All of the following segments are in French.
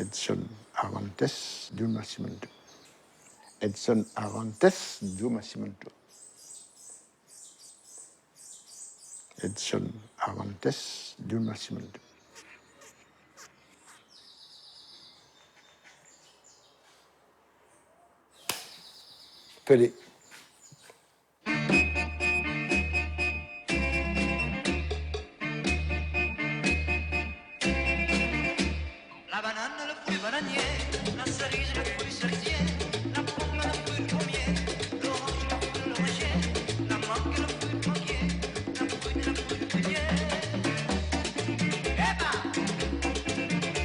Edson Arantes do Nascimento. Edson Arantes do Nascimento. Edson Arantes do Nascimento. Pelé. La banane, le fruit bananier, la cerise, le fruit cerisier, la pomme, le fruit pommier, l'orange, le fruit l'oranger, la mangue, le fruit manguier, la prune, le fruit prunier. Eba!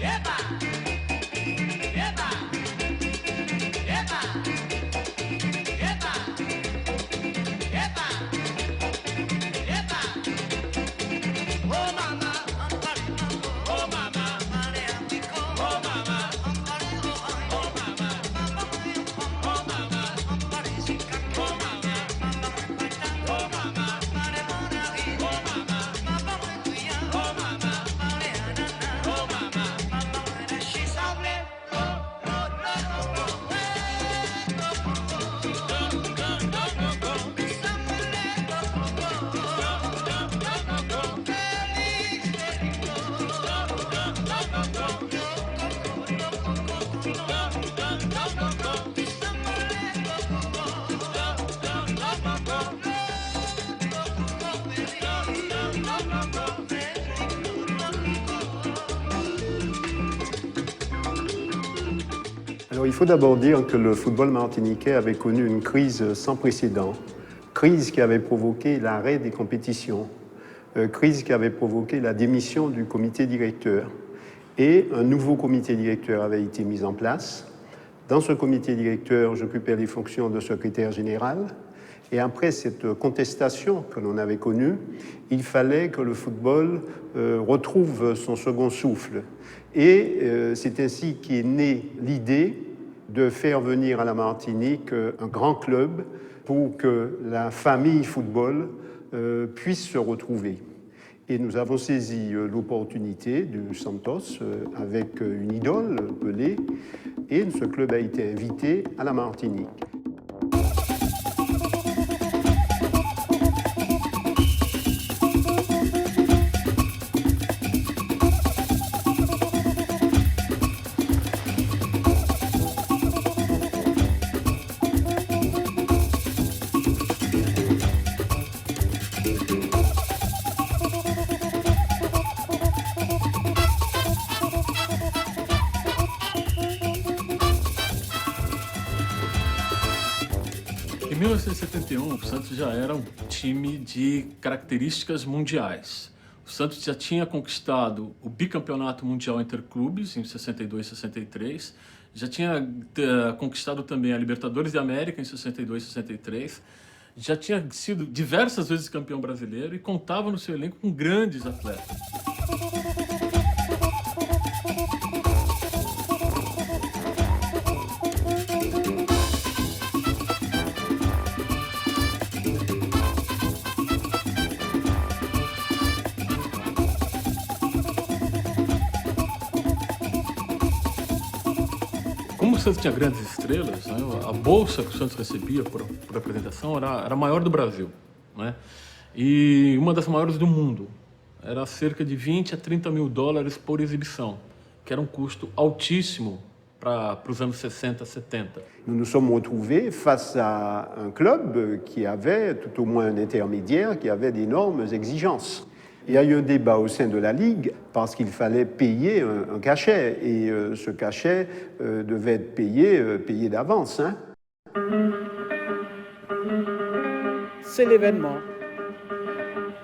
Eba! Eba! Eba! Eba! Eba! Eba! Oh mama, ampare mambo. Oh mama, male amico. Oh mama, ampare oh mama, mama oh mama, ampare sicaco. Oh mama, mama patang. Oh mama, male monari. Oh mama, mama kuya. Oh mama, male anana. Oh mama, mama rashi sable. Alors, il faut d'abord dire que le football martiniquais avait connu une crise sans précédent, crise qui avait provoqué l'arrêt des compétitions, crise qui avait provoqué la démission du comité directeur. Et un nouveau comité directeur avait été mis en place. Dans ce comité directeur, j'occupais les fonctions de secrétaire général. Et après cette contestation que l'on avait connue, il fallait que le football retrouve son second souffle. Et c'est ainsi qu'est née l'idée de faire venir à la Martinique un grand club pour que la famille football puisse se retrouver. Et nous avons saisi l'opportunité du Santos avec une idole, Pelé, et ce club a été invité à la Martinique. Em 1971, o Santos já era um time de características mundiais. O Santos já tinha conquistado o bicampeonato mundial interclubes em 62 e 63, já tinha conquistado também a Libertadores de América em 62 e 63, já tinha sido diversas vezes campeão brasileiro e contava no seu elenco com grandes atletas. Como o Santos tinha grandes estrelas, né, a bolsa que o Santos recebia por apresentação era a maior do Brasil, né, e uma das maiores do mundo. Era cerca de 20 a 30 mil dólares por exibição, que era um custo altíssimo para os anos 60, 70. Nous nous sommes retrouvés face à un club qui avait, tout au moins un intermédiaire, qui avait d'énormes exigences. Il y a eu un débat au sein de la Ligue parce qu'il fallait payer un cachet et ce cachet devait être payé d'avance. Hein. C'est l'événement.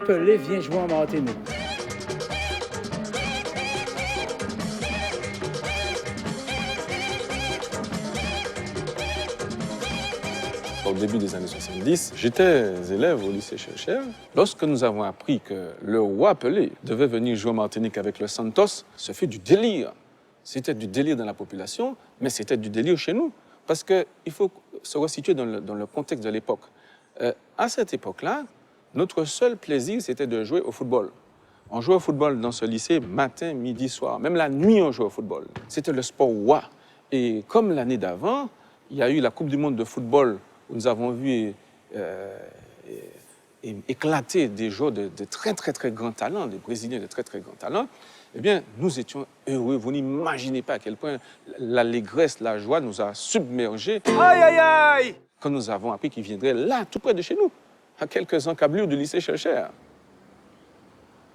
Pelé vient jouer en Martinique. Au début des années 70, j'étais élève au lycée Chercheur. Lorsque nous avons appris que le roi Pelé devait venir jouer en Martinique avec le Santos, ce fut du délire. C'était du délire dans la population, mais c'était du délire chez nous. Parce qu'il faut se resituer dans le contexte de l'époque. À cette époque-là, notre seul plaisir, c'était de jouer au football. On jouait au football dans ce lycée matin, midi, soir. Même la nuit, on jouait au football. C'était le sport roi. Et comme l'année d'avant, il y a eu la Coupe du monde de football où nous avons vu éclater des joueurs de très, très, très grands talents, des Brésiliens de très, très grands talents. Eh bien, nous étions heureux. Vous n'imaginez pas à quel point l'allégresse, la joie nous a submergés. Aïe, aïe, aïe! Quand nous avons appris qu'ils viendraient là, tout près de chez nous, à quelques encablures du lycée Schœlcher.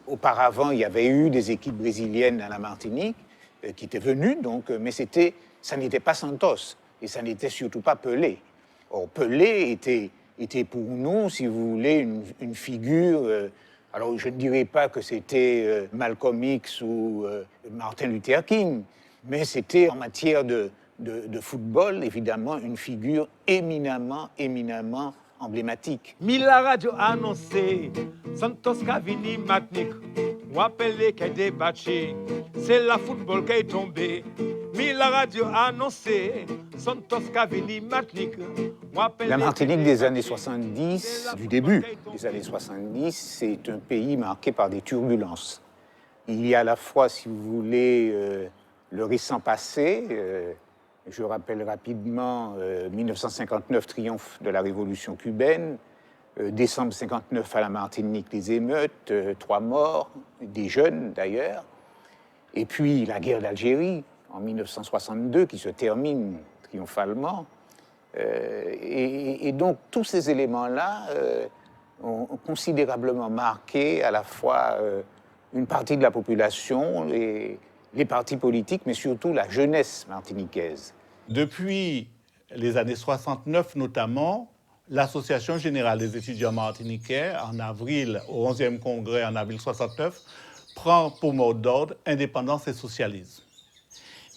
Auparavant, il y avait eu des équipes brésiliennes à la Martinique qui étaient venues, donc, mais ça n'était pas Santos et ça n'était surtout pas Pelé. Or, Pelé était pour nous, si vous voulez, une figure. Alors, je ne dirais pas que c'était Malcolm X ou Martin Luther King, mais c'était en matière de football, évidemment, une figure éminemment emblématique. Mila Radio a annoncé, Santos Cavini Matnik, Wapele qui est débattu, c'est la football qui est tombé. Mila Radio a annoncé, Santos Cavini Matnik, La Martinique des années 70, du début des années 70, c'est un pays marqué par des turbulences. Il y a à la fois, si vous voulez, le récent passé. Je rappelle rapidement 1959, triomphe de la révolution cubaine, décembre 59 à la Martinique, les émeutes, 3 morts, des jeunes d'ailleurs, et puis la guerre d'Algérie en 1962 qui se termine triomphalement. Et donc tous ces éléments-là ont considérablement marqué à la fois une partie de la population, les partis politiques, mais surtout la jeunesse martiniquaise. Depuis les années 69 notamment, l'Association générale des étudiants martiniquais, en avril, au 11e congrès en avril 69, prend pour mot d'ordre indépendance et socialisme.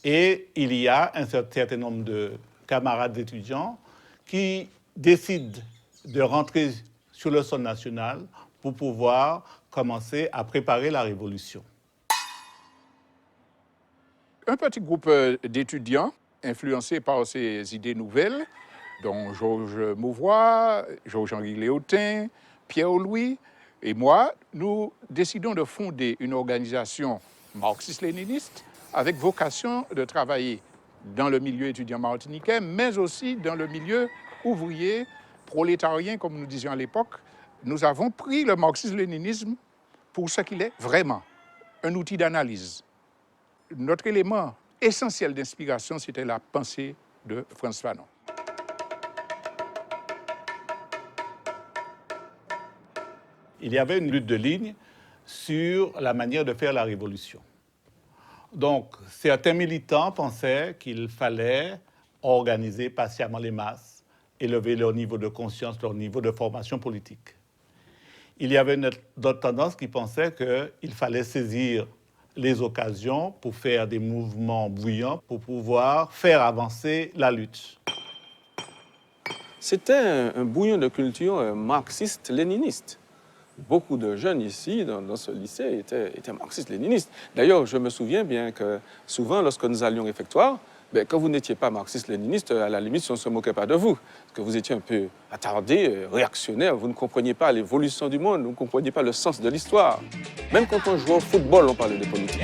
Et il y a un certain nombre de camarades étudiants qui décident de rentrer sur le sol national pour pouvoir commencer à préparer la révolution. Un petit groupe d'étudiants influencés par ces idées nouvelles, dont Georges Mauvois, Georges-Henri Léotin, Pierre-Louis et moi, nous décidons de fonder une organisation marxiste-léniniste avec vocation de travailler dans le milieu étudiant martiniquais, mais aussi dans le milieu ouvrier, prolétarien, comme nous disions à l'époque. Nous avons pris le marxisme-léninisme pour ce qu'il est vraiment, un outil d'analyse. Notre élément essentiel d'inspiration, c'était la pensée de Frantz Fanon. Il y avait une lutte de ligne sur la manière de faire la révolution. Donc, certains militants pensaient qu'il fallait organiser patiemment les masses, élever leur niveau de conscience, leur niveau de formation politique. Il y avait d'autres tendances qui pensaient qu'il fallait saisir les occasions pour faire des mouvements bouillants, pour pouvoir faire avancer la lutte. C'était un bouillon de culture marxiste-léniniste. Beaucoup de jeunes ici, dans ce lycée, étaient marxistes-léninistes. D'ailleurs, je me souviens bien que souvent, lorsque nous allions au réfectoire, quand vous n'étiez pas marxiste-léniniste, à la limite, on ne se moquait pas de vous. Parce que vous étiez un peu attardé, réactionnaire, vous ne compreniez pas l'évolution du monde, vous ne compreniez pas le sens de l'histoire. Même quand on jouait au football, on parlait de politique.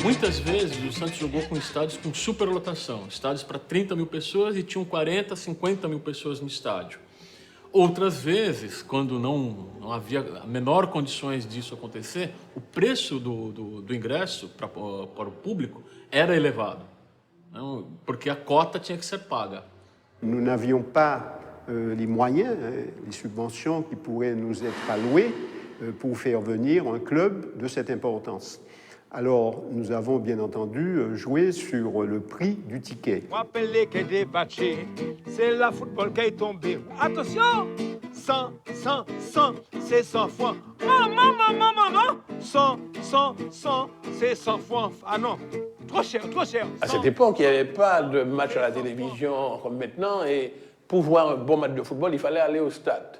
Muitas vezes o Santos jogou com estádios com superlotação, estádios para 30 mil pessoas e tinham 40, 50 mil pessoas no estádio. Outras vezes, quando não havia a menor condições disso acontecer, o preço do ingresso para o público era elevado, porque a cota tinha que ser paga. Nous n'avions pas les moyens, les subventions qui pourraient nous être allouées pour faire venir un club de cette importance. Alors, nous avons bien entendu joué sur le prix du ticket. Wapele qui est débattu, c'est la football qui est tombé. Attention! 100, 100, 100, c'est 100 francs. Maman! 100, 100, 100, c'est 100 francs. Ah non, trop cher. À cette époque, il n'y avait pas de match à la télévision comme maintenant, et pour voir un bon match de football, il fallait aller au stade.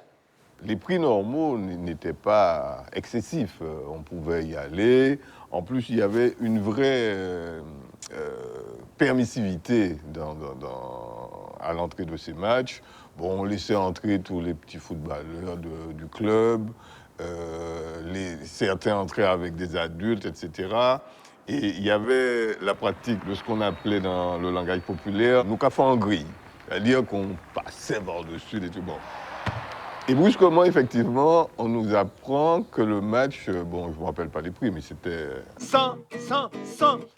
Les prix normaux n'étaient pas excessifs. On pouvait y aller. En plus, il y avait une vraie permissivité à l'entrée de ces matchs. Bon, on laissait entrer tous les petits footballeurs du club, certains entraient avec des adultes, etc. Et il y avait la pratique de ce qu'on appelait dans le langage populaire, nous cafons en grille, c'est-à-dire qu'on passait par-dessus les trucs. Bon. Et brusquement, effectivement, on nous apprend que le match, bon, je ne me rappelle pas les prix, mais c'était... 100,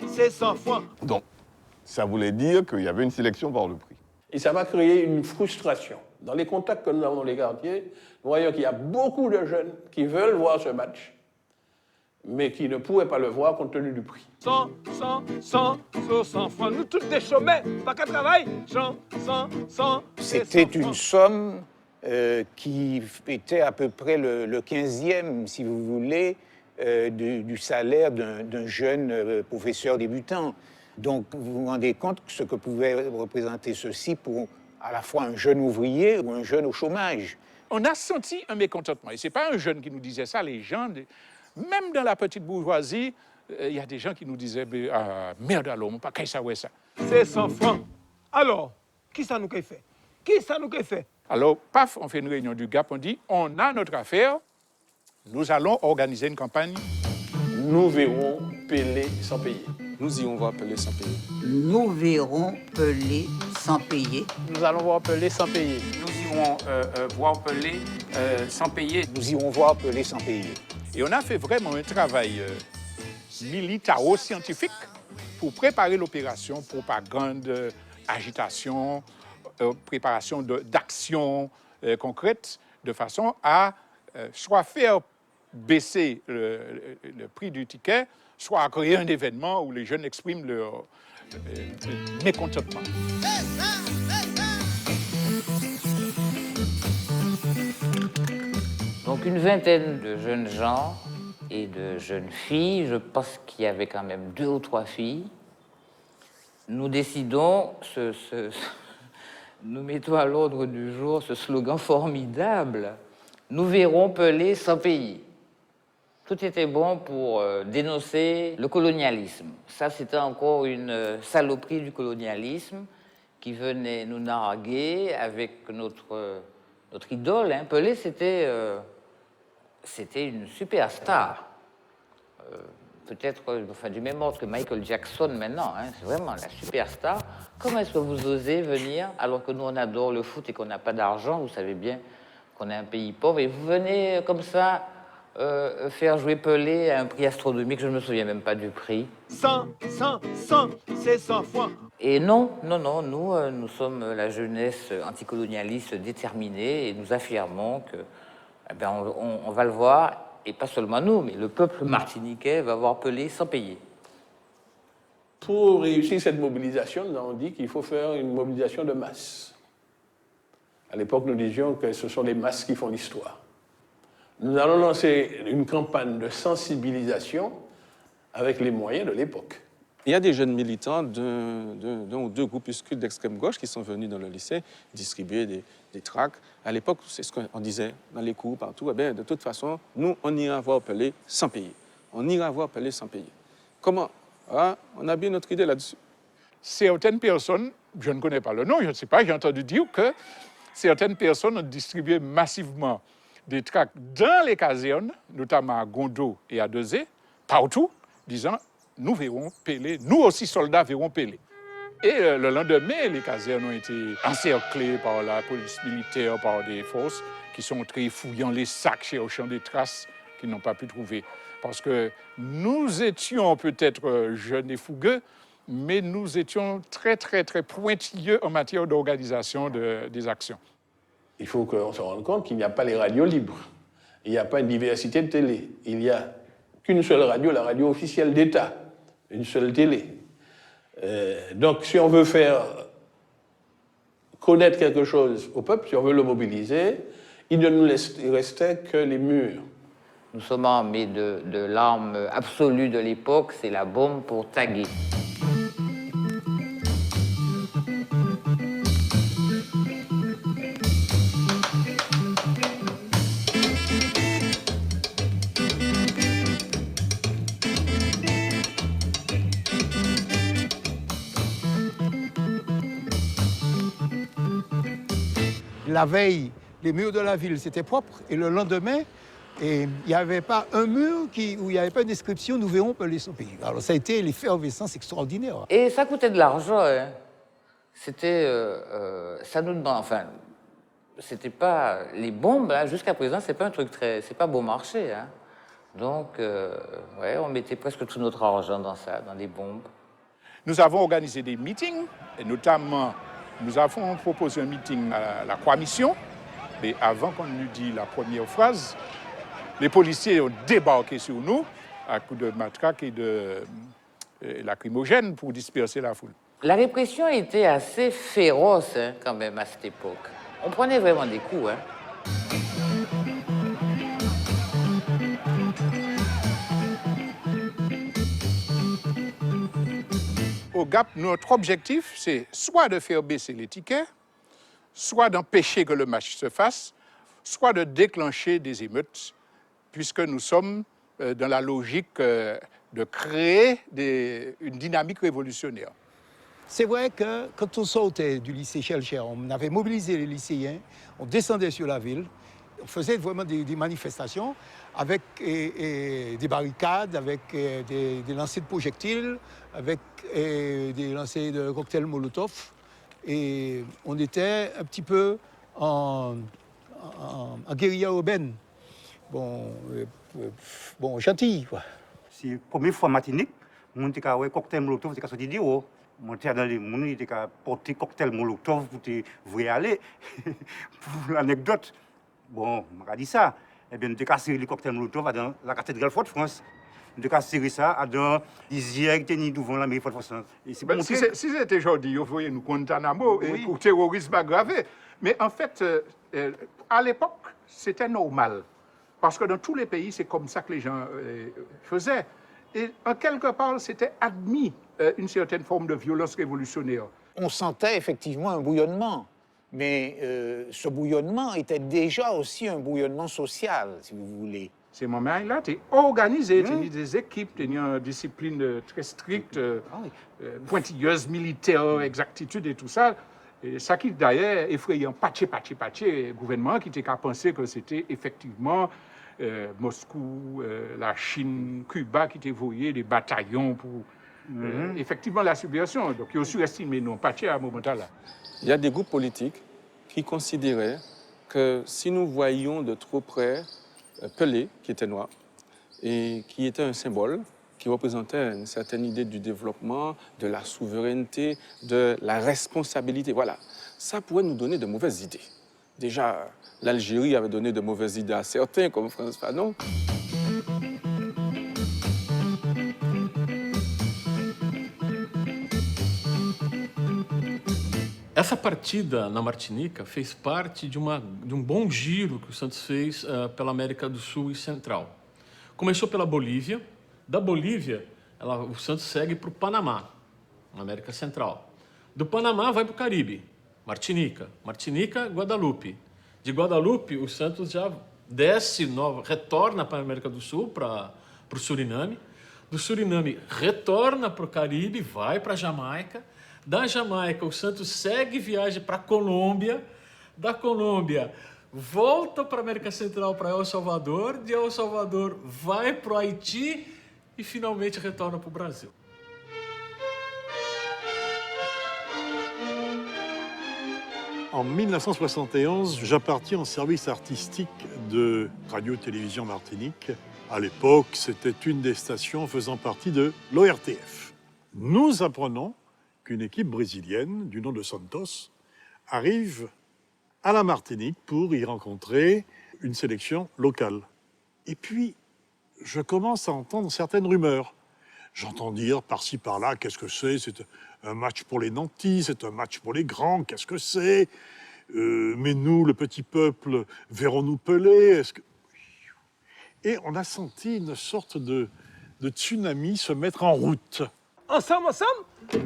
c'est 100 francs. Donc, ça voulait dire qu'il y avait une sélection par le prix. Et ça va créer une frustration. Dans les contacts que nous avons dans les quartiers, nous voyons qu'il y a beaucoup de jeunes qui veulent voir ce match, mais qui ne pourraient pas le voir compte tenu du prix. 100 francs. Nous tous des chômeurs, pas qu'à travail. 100, C'était une somme qui était à peu près le 15e, si vous voulez, du salaire d'un jeune professeur débutant. Donc, vous vous rendez compte de ce que pouvait représenter ceci pour à la fois un jeune ouvrier ou un jeune au chômage. On a senti un mécontentement. Et ce n'est pas un jeune qui nous disait ça, les gens, même dans la petite bourgeoisie, il y a des gens qui nous disaient merde alors, on ne peut pas savoir ça. C'est 100 francs. Alors, qui ça nous fait? Qui ça nous fait? Alors, paf, on fait une réunion du GAP, on dit on a notre affaire, nous allons organiser une campagne. Nous verrons Pelé sans payer. Nous irons voir Pelé sans payer. Nous verrons Pelé sans payer. Nous allons voir Pelé sans payer. Nous irons voir Pelé sans payer. Nous irons voir Pelé sans payer. Et on a fait vraiment un travail militaro-scientifique pour préparer l'opération, propagande, agitation, préparation d'actions concrètes, de façon à soit faire baisser le prix du ticket, soit à créer un événement où les jeunes expriment leur mécontentement. Donc une vingtaine de jeunes gens et de jeunes filles, je pense qu'il y avait quand même 2 ou 3 filles. Nous décidons, nous mettons à l'ordre du jour ce slogan formidable, « Nous verrons Pelé sans payer ». Tout était bon pour dénoncer le colonialisme. Ça, c'était encore une saloperie du colonialisme qui venait nous narguer avec notre idole. Hein. Pelé, c'était une superstar. Peut-être du même ordre que Michael Jackson maintenant. Hein. C'est vraiment la superstar. Comment est-ce que vous osez venir, alors que nous, on adore le foot et qu'on n'a pas d'argent, vous savez bien qu'on est un pays pauvre, et vous venez comme ça faire jouer Pelé à un prix astronomique, je ne me souviens même pas du prix. 100, c'est 100 francs. Et non, nous sommes la jeunesse anticolonialiste déterminée et nous affirmons que, on va le voir, et pas seulement nous, mais le peuple martiniquais va voir Pelé sans payer. Pour réussir cette mobilisation, nous avons dit qu'il faut faire une mobilisation de masse. À l'époque, nous disions que ce sont les masses qui font l'histoire. Nous allons lancer une campagne de sensibilisation avec les moyens de l'époque. Il y a des jeunes militants d'un ou deux groupuscules d'extrême gauche qui sont venus dans le lycée distribuer des tracts. À l'époque, c'est ce qu'on disait dans les cours, partout. Eh bien, de toute façon, nous, on ira voir Pelé sans payer. On ira voir Pelé sans payer. Comment? Ah, on a bien notre idée là-dessus. Certaines personnes, je ne connais pas le nom, je ne sais pas, j'ai entendu dire que certaines personnes ont distribué massivement des tracts dans les casernes, notamment à Gondo et à Dezé, partout, disant « Nous verrons Pelé, nous aussi soldats verrons Pelé ». Et le lendemain, les casernes ont été encerclées par la police militaire, par des forces qui sont entrées fouillant les sacs, cherchant des traces qu'ils n'ont pas pu trouver. Parce que nous étions peut-être jeunes et fougueux, mais nous étions très, très, très pointilleux en matière d'organisation des actions. Il faut qu'on se rende compte qu'il n'y a pas les radios libres. Il n'y a pas une diversité de télé. Il n'y a qu'une seule radio, la radio officielle d'État. Une seule télé. Donc, si on veut faire connaître quelque chose au peuple, si on veut le mobiliser, il ne nous restait que les murs. Nous sommes armés de l'arme absolue de l'époque, c'est la bombe pour taguer. la veille, les murs de la ville, c'était propre. Et le lendemain, il n'y avait pas un mur où il n'y avait pas une inscription « Nous verrons Pelé sans payer ». Alors ça a été l'effervescence extraordinaire. Et ça coûtait de l'argent. Hein. C'était... ça nous demande... Enfin, c'était pas... Les bombes, hein, jusqu'à présent, c'est pas un truc très... C'est pas bon marché. Hein. Donc, ouais, on mettait presque tout notre argent dans ça, dans les bombes. Nous avons organisé des meetings, et notamment, nous avons proposé un meeting à la Croix-Mission. Et avant qu'on nous dise la première phrase, les policiers ont débarqué sur nous à coups de matraque et de lacrymogènes pour disperser la foule. La répression était assez féroce hein, quand même à cette époque. On prenait vraiment des coups. Hein. Au GAP, notre objectif, c'est soit de faire baisser les tickets, soit d'empêcher que le match se fasse, soit de déclencher des émeutes, puisque nous sommes dans la logique de créer une dynamique révolutionnaire. C'est vrai que quand on sortait du lycée Schellcher, on avait mobilisé les lycéens, on descendait sur la ville, on faisait vraiment des manifestations avec des barricades, avec des lancers de projectiles, avec des lancers de cocktails Molotov. Et on était un petit peu en guérilla urbaine. Bon, gentil, quoi. C'est la première fois en Martinique, on était un cocktail Molotov, on sorti dehors. On était dans les gens, ils étaient porter cocktail Molotov pour te aller. Pour l'anecdote, bon, on m'a dit ça. Eh bien, on était cassé les cocktails Molotov dans la cathédrale Fort-de-France. On était cassé ça dans les IEG qui étaient devant la mairie Fort-de-France. Si c'était aujourd'hui, vous voyez, nous Guantanamo et pour terrorisme aggravé. Mais en fait, à l'époque, c'était normal. Parce que dans tous les pays, c'est comme ça que les gens faisaient. Et en quelque part, c'était admis une certaine forme de violence révolutionnaire. On sentait effectivement un bouillonnement, mais ce bouillonnement était déjà aussi un bouillonnement social, si vous voulez. Ces moments-là, tu es organisé, tu as des équipes, tu as une discipline très stricte, pointilleuse, militaire, exactitude et tout ça. Et ça qui, d'ailleurs, effrayant, patché, le gouvernement qui était qu'à penser que c'était effectivement Moscou, la Chine, Cuba qui étaient voyés des bataillons pour effectivement la subversion. Donc, ils ont surestimé non patché à un moment-là. Il y a des groupes politiques qui considéraient que si nous voyions de trop près Pelé, qui était noir, et qui était un symbole, qui représentait une certaine idée du développement, de la souveraineté, de la responsabilité. Voilà, ça pourrait nous donner de mauvaises idées. Déjà, l'Algérie avait donné de mauvaises idées à certains, comme Frantz Fanon. Essa partida na Martinica fez parte de bom giro que o Santos fez pela América do Sul e Central. Começou pela Bolívia. Da Bolívia, o Santos segue para o Panamá, na América Central. Do Panamá vai para o Caribe, Martinica. Martinica, Guadalupe. De Guadalupe, o Santos já desce, retorna para a América do Sul, para o Suriname. Do Suriname, retorna para o Caribe, vai para a Jamaica. Da Jamaica, o Santos segue viagem para a Colômbia. Da Colômbia, volta para a América Central, para El Salvador. De El Salvador, vai para o Haiti e finalmente retorna para o Brasil. En 1971, j'appartiens au service artistique de Radio-Télévision Martinique. À l'époque, c'était une des stations faisant partie de l'ORTF. Nous apprenons qu'une équipe brésilienne du nom de Santos arrive à la Martinique pour y rencontrer une sélection locale. Et puis, je commence à entendre certaines rumeurs. J'entends dire par-ci, par-là, qu'est-ce que c'est? C'est un match pour les nantis, c'est un match pour les grands, qu'est-ce que c'est? Mais nous, le petit peuple, verrons-nous Pelé? Et on a senti une sorte de tsunami se mettre en route. Ensemble,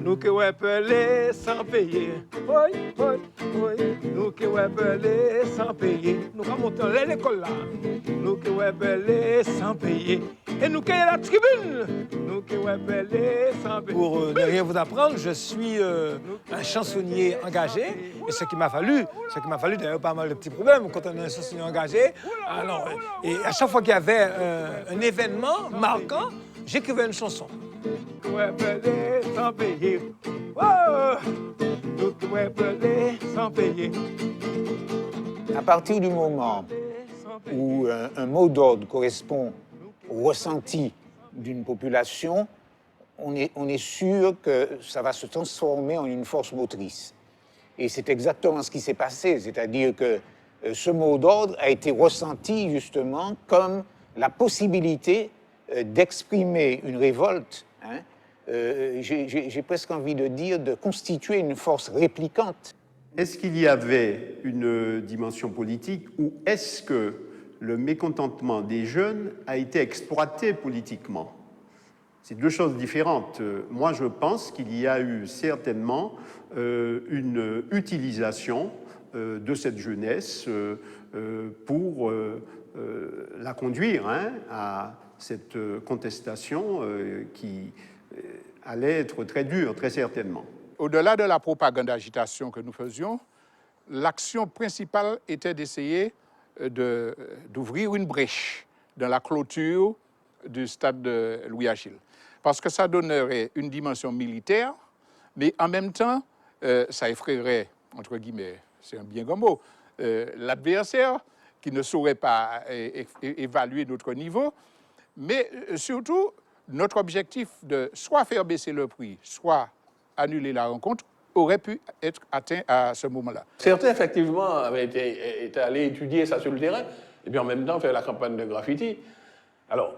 nous qui ouais Pelé sans payer. Oui, oui, oui. Nous qui ouais Pelé sans payer. Nous remontons à l'école là. Nous qui ouais Pelé sans payer. Et nous qui à la tribune, nous qui ouais Pelé sans pays. Pour ne rien vous apprendre, je suis un chansonnier engagé. Et ce qui m'a fallu d'ailleurs pas mal de petits problèmes quand on est un chansonnier engagé. Alors, et à chaque fois qu'il y avait un événement marquant, j'écrivais une chanson. Ouais Pelé sans payer. Oh, nous qui ouais Pelé sans payer. À partir du moment où un mot d'ordre correspond au ressenti d'une population, on est sûr que ça va se transformer en une force motrice. Et c'est exactement ce qui s'est passé, c'est-à-dire que ce mot d'ordre a été ressenti justement comme la possibilité d'exprimer une révolte, hein, j'ai presque envie de dire, de constituer une force réplicante. Est-ce qu'il y avait une dimension politique ou est-ce que le mécontentement des jeunes a été exploité politiquement? C'est deux choses différentes. Moi, je pense qu'il y a eu certainement une utilisation de cette jeunesse pour la conduire à cette contestation qui allait être très dure, très certainement. Au-delà de la propagande d'agitation que nous faisions, l'action principale était d'essayer d'ouvrir une brèche dans la clôture du stade de Louis-Achille. Parce que ça donnerait une dimension militaire, mais en même temps, ça effraierait, entre guillemets, c'est un bien grand mot, l'adversaire qui ne saurait pas évaluer notre niveau, mais surtout, notre objectif de soit faire baisser le prix, soit annuler la rencontre, aurait pu être atteint à ce moment-là. Certains, effectivement, avaient été allés étudier ça sur le terrain, et puis en même temps faire la campagne de graffiti. Alors,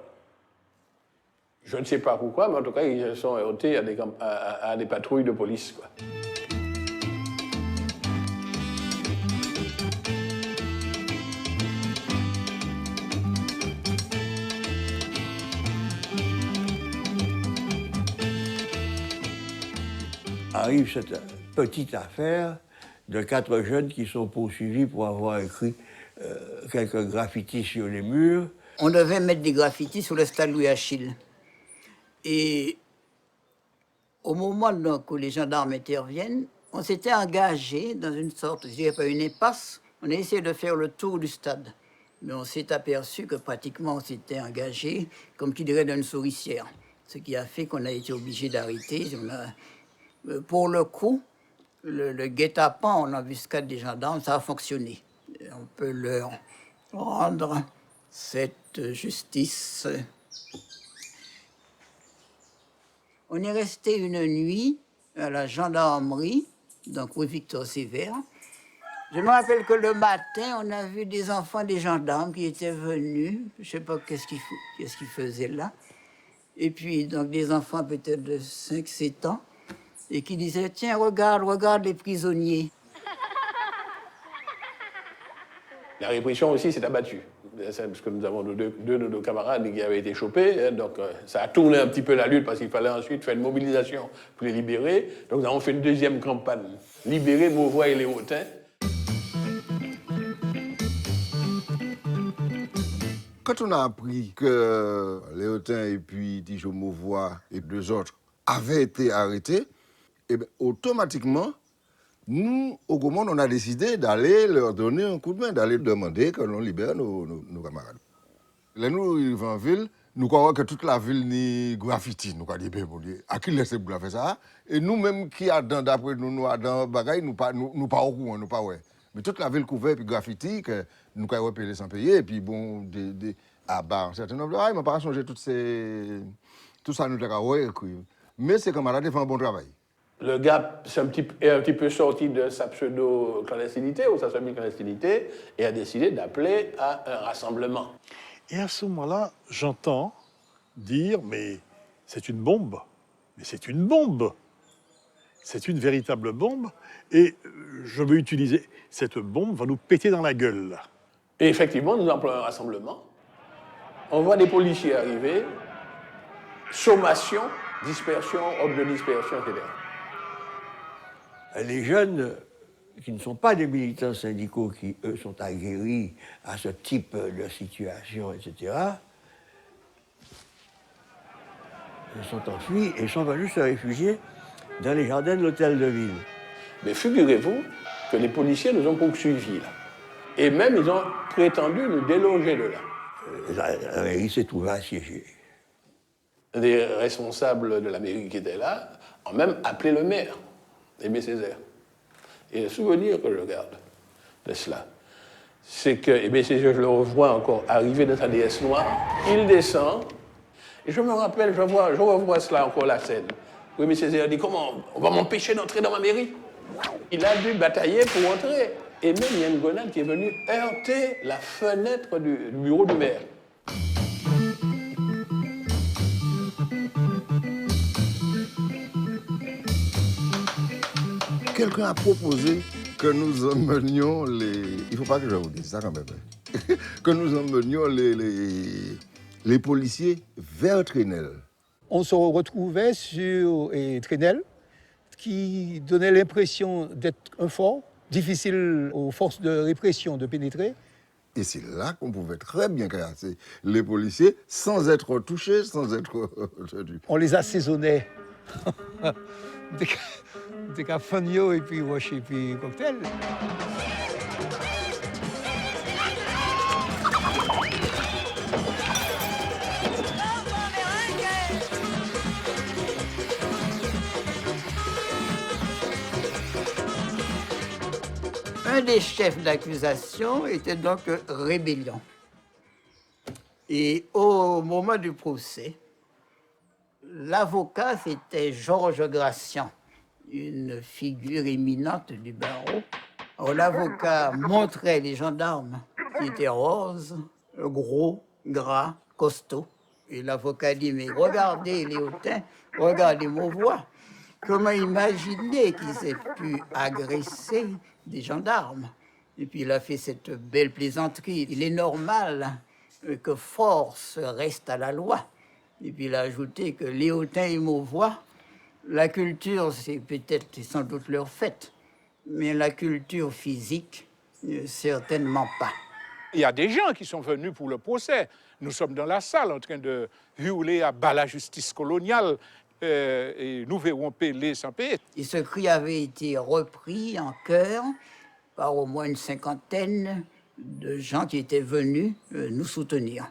je ne sais pas pourquoi, mais en tout cas, ils se sont heurtés à des patrouilles de police, quoi. Arrive cette petite affaire de 4 jeunes qui sont poursuivis pour avoir écrit quelques graffitis sur les murs. On devait mettre des graffitis sur le stade Louis-Achille. Et au moment donc, où les gendarmes interviennent, on s'était engagé dans une sorte, je dirais pas une impasse, on a essayé de faire le tour du stade. Mais on s'est aperçu que pratiquement on s'était engagé, comme qui dirait, dans une souricière. Ce qui a fait qu'on a été obligé d'arrêter. Pour le coup, le guet-apens, on a vu ce cas des gendarmes, ça a fonctionné. Et on peut leur rendre cette justice. On est resté une nuit à la gendarmerie, donc rue Victor Sévère. Je me rappelle que le matin, on a vu des enfants des gendarmes qui étaient venus. Je ne sais pas qu'est-ce qu'ils faisaient là. Et puis, donc, des enfants peut-être de 5-7 ans, et qui disaient, tiens, regarde les prisonniers. La répression aussi s'est abattue, parce que nous avons deux de nos camarades qui avaient été chopés, donc ça a tourné un petit peu la lutte, parce qu'il fallait ensuite faire une mobilisation pour les libérer. Donc nous avons fait une deuxième campagne, libérer Mauvois et Léotin. Quand on a appris que Léotin et puis Tijo Mauvois et 2 autres avaient été arrêtés, et bien, automatiquement, nous, au Gaumont, on a décidé d'aller leur donner un coup de main, d'aller demander que l'on libère nos camarades. Là, nous arrivons en ville, nous croyons que toute la ville ni graffiti, nous croyons bien, à qui laisse pour faire ça? Et nous-mêmes qui attendons d'après nous dans bagaille, nous pas au courant, nous pas ouais. Mais toute la ville couverte puis graffiti, que nous croyons payer sans payer, et puis bon, à bas un certain nombre de rails, mais pas changer tout ça, nous avons écrit. Mais ces camarades font un bon travail. Le gars est un petit peu sorti de sa pseudo-clandestinité ou sa semi-clandestinité et a décidé d'appeler à un rassemblement. Et à ce moment-là, j'entends dire, mais c'est une bombe. Mais c'est une bombe. C'est une véritable bombe. Et je veux utiliser, cette bombe va nous péter dans la gueule. Et effectivement, nous appelons un rassemblement. On voit des policiers arriver, sommation, dispersion, ordre de dispersion, etc. Les jeunes qui ne sont pas des militants syndicaux, qui, eux, sont aguerris à ce type de situation, etc., sont enfuis et sont venus se réfugier dans les jardins de l'hôtel de ville. Mais figurez-vous que les policiers nous ont poursuivis là. Et même ils ont prétendu nous déloger de là. La mairie s'est trouvée assiégée. Les responsables de la mairie qui étaient là ont même appelé le maire, Aimé Césaire. Et le souvenir que je garde de cela, c'est que Aimé Césaire, je le revois encore arriver dans sa déesse noire, il descend, et je me rappelle, je revois cela encore, la scène, où Aimé Césaire dit « Comment on va m'empêcher d'entrer dans ma mairie ?» Il a dû batailler pour entrer. Et même il y a une grenade qui est venue heurter la fenêtre du bureau du maire. Quelqu'un a proposé que nous emmenions les... Il ne faut pas que je vous dise ça quand même. Que nous emmenions les policiers vers Trinel. On se retrouvait sur Trinel, qui donnait l'impression d'être un fort, difficile aux forces de répression de pénétrer. Et c'est là qu'on pouvait très bien casser les policiers sans être touchés, sans être... On les assaisonnait. Des cafagnos et puis wash et puis cocktail. Un des chefs d'accusation était donc rébellion. Et au moment du procès, l'avocat, c'était Georges Gracian, une figure éminente du barreau. Alors, l'avocat montrait les gendarmes qui étaient roses, gros, gras, costauds. Et l'avocat dit, mais regardez Léotin, regardez Mauvois. Comment imaginer qu'ils aient pu agresser des gendarmes? Et puis il a fait cette belle plaisanterie. Il est normal que force reste à la loi. Et puis il a ajouté que Léotin et Mauvois, la culture, c'est peut-être sans doute leur fait, mais la culture physique, certainement pas. Il y a des gens qui sont venus pour le procès. Nous sommes dans la salle en train de hurler à bas la justice coloniale et nous verrons Pelé sans payer. Et ce cri avait été repris en chœur par au moins une cinquantaine de gens qui étaient venus nous soutenir.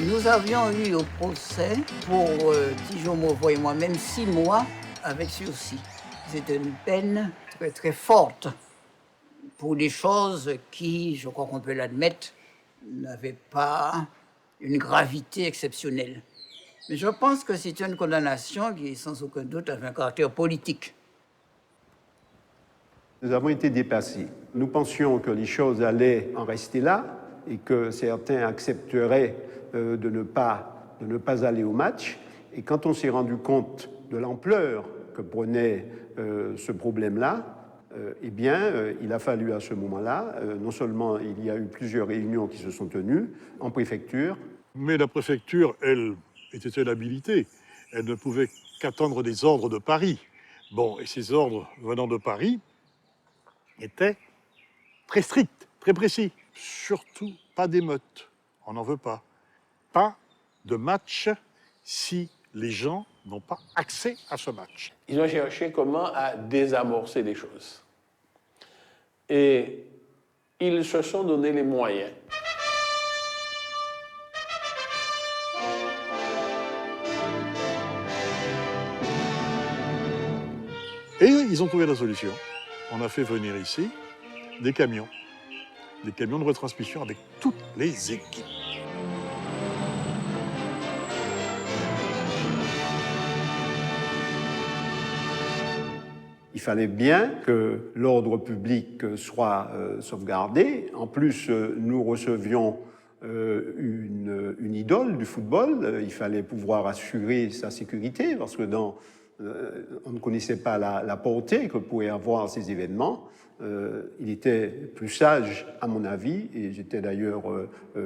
Nous avions eu au procès, pour Tijo Mauvois et moi-même, 6 mois avec sursis. C'était une peine très, très forte pour des choses qui, je crois qu'on peut l'admettre, n'avaient pas une gravité exceptionnelle. Mais je pense que c'est une condamnation qui, sans aucun doute, avait un caractère politique. Nous avons été dépassés. Nous pensions que les choses allaient en rester là et que certains accepteraient de ne pas aller au match. Et quand on s'est rendu compte de l'ampleur que prenait ce problème-là, eh bien, il a fallu à ce moment-là, non seulement il y a eu plusieurs réunions qui se sont tenues en préfecture. Mais la préfecture, elle, était habilitée. Elle ne pouvait qu'attendre des ordres de Paris. Bon, et ces ordres venant de Paris étaient très stricts, très précis. Surtout pas d'émeutes. On n'en veut pas. Pas de match si les gens n'ont pas accès à ce match. Ils ont cherché comment à désamorcer les choses. Et ils se sont donné les moyens. Et ils ont trouvé la solution. On a fait venir ici des camions de retransmission avec toutes les équipes. Il fallait bien que l'ordre public soit sauvegardé. En plus, nous recevions une idole du football. Il fallait pouvoir assurer sa sécurité parce que on ne connaissait pas la portée que pouvaient avoir ces événements. Il était plus sage, à mon avis, et j'étais d'ailleurs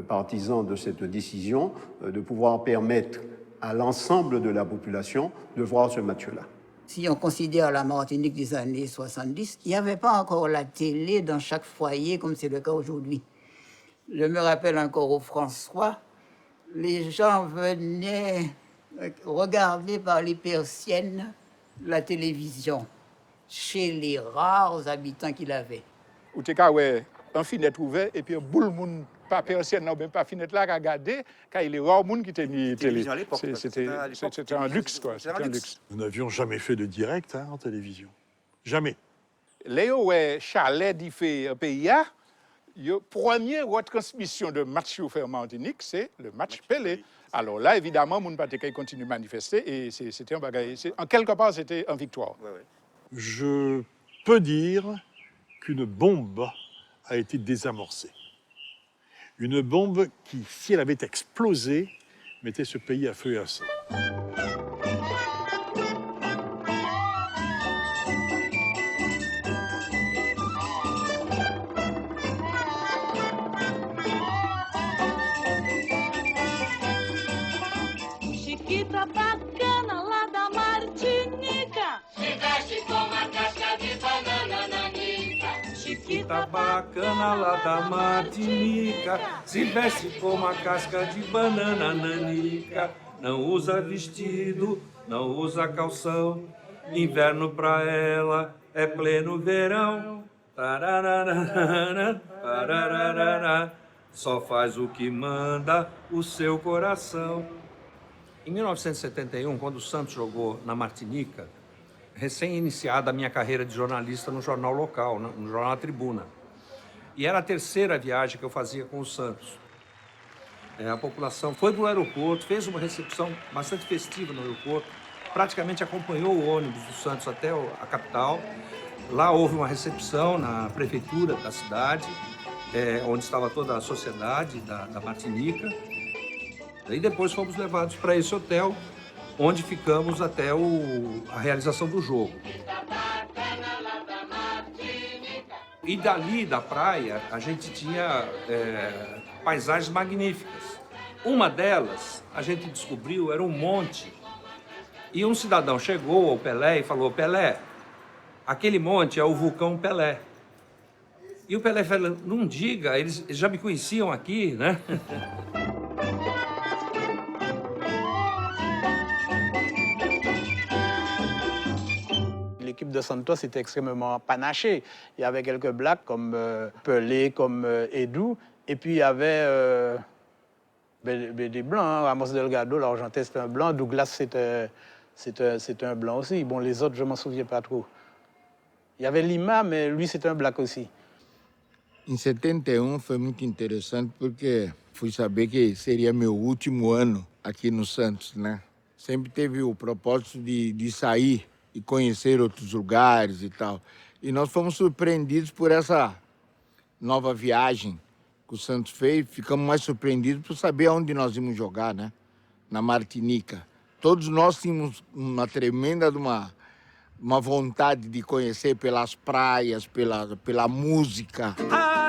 partisan de cette décision, de pouvoir permettre à l'ensemble de la population de voir ce match-là. Si on considère la Martinique des années 70, il n'y avait pas encore la télé dans chaque foyer comme c'est le cas aujourd'hui. Je me rappelle encore au François, les gens venaient regarder par les persiennes la télévision, chez les rares habitants qu'il avait. Ou te ka ouais, un fenêtre ouvert et puis un boule moun pas persienne non même pas fenêtre là à regarder quand il est rare moun qui tenait télé. C'était un luxe quoi, c'était un luxe. Nous n'avions jamais fait de direct en télévision. Jamais. Léo ouais chalet d'y fait un pays a première retransmission de match au fait en Martinique, c'est le match Pelé. Alors là, évidemment, mon Patécaï continue de manifester et c'était un bagage. En quelque part, c'était une victoire. Je peux dire qu'une bombe a été désamorcée. Une bombe qui, si elle avait explosé, mettait ce pays à feu et à sang. Chiquita bacana lá da Martinica, se veste com uma casca de banana nanica. Chiquita bacana lá da Martinica, se veste com uma casca de banana nanica. Não usa vestido, não usa calção, inverno pra ela é pleno verão. Tarararara, tarararara, só faz o que manda o seu coração. Em 1971, quando o Santos jogou na Martinica, recém-iniciada a minha carreira de jornalista no jornal local, no jornal A Tribuna. E era a terceira viagem que eu fazia com o Santos. A população foi para o aeroporto, fez uma recepção bastante festiva no aeroporto, praticamente acompanhou o ônibus do Santos até a capital. Lá houve uma recepção na prefeitura da cidade, onde estava toda a sociedade da Martinica. E depois fomos levados para esse hotel, onde ficamos até a realização do jogo. E dali da praia, a gente tinha paisagens magníficas. Uma delas, a gente descobriu, era um monte. E um cidadão chegou ao Pelé e falou: Pelé, aquele monte é o vulcão Pelé. E o Pelé falou: não diga, eles já me conheciam aqui, né? L'équipe de Santos était extrêmement panachée. Il y avait quelques blacks comme Pelé, comme Edu, et puis il y avait des blancs. Hein. Ramos Delgado, l'Argentin, c'était un blanc. Douglas, c'était un blanc aussi. Bon, les autres, je ne m'en souviens pas trop. Il y avait Lima, mais lui, c'était un black aussi. Em 71 foi muito interessante porque fui saber que seria meu último ano aqui no Santos, né? Sempre teve o propósito de sair e conhecer outros lugares e tal. E nós fomos surpreendidos por essa nova viagem que o Santos fez. Ficamos mais surpreendidos por saber onde nós íamos jogar, né? Na Martinica. Todos nós tínhamos uma tremenda uma vontade de conhecer pelas praias, pela música.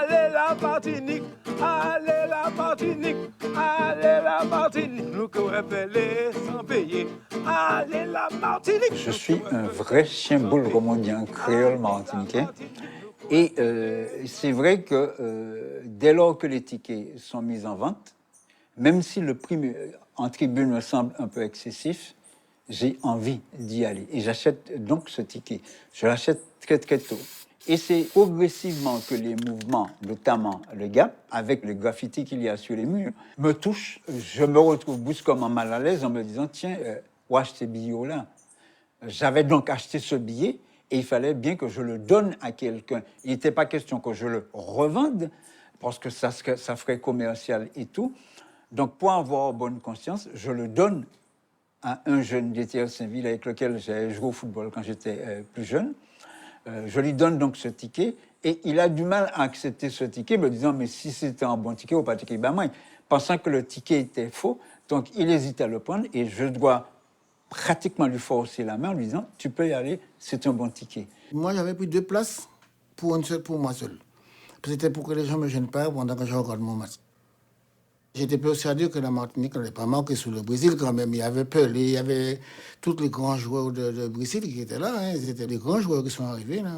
Allez la Martinique, allez la Martinique, allez la Martinique, nous courons Pelé sans payer, allez la Martinique. Je suis un vrai chien boule, comme on dit en créole martiniquais. Et c'est vrai que dès lors que les tickets sont mis en vente, même si le prix en tribune me semble un peu excessif, j'ai envie d'y aller. Et j'achète donc ce ticket. Je l'achète très très tôt. Et c'est progressivement que les mouvements, notamment le Gap, avec le graffiti qu'il y a sur les murs, me touchent. Je me retrouve brusquement mal à l'aise en me disant, tiens, où acheter ce billet-là? J'avais donc acheté ce billet et il fallait bien que je le donne à quelqu'un. Il n'était pas question que je le revende, parce que ça ferait commercial et tout. Donc, pour avoir bonne conscience, je le donne à un jeune d'Étienne-Saint-Ville avec lequel j'ai joué au football quand j'étais plus jeune. Je lui donne donc ce ticket et il a du mal à accepter ce ticket, me disant, mais si c'était un bon ticket ou pas un ticket, ben moi, pensant que le ticket était faux, donc il hésite à le prendre et je dois pratiquement lui forcer la main en lui disant, tu peux y aller, c'est un bon ticket. Moi, j'avais pris 2 places pour moi seul. C'était pour que les gens ne me gênent pas pendant que je regarde mon match. J'étais persuadé que la Martinique n'allait pas marquer sous le Brésil quand même. Il y avait Pelé, il y avait tous les grands joueurs de Brésil qui étaient là. Hein. C'était les grands joueurs qui sont arrivés là.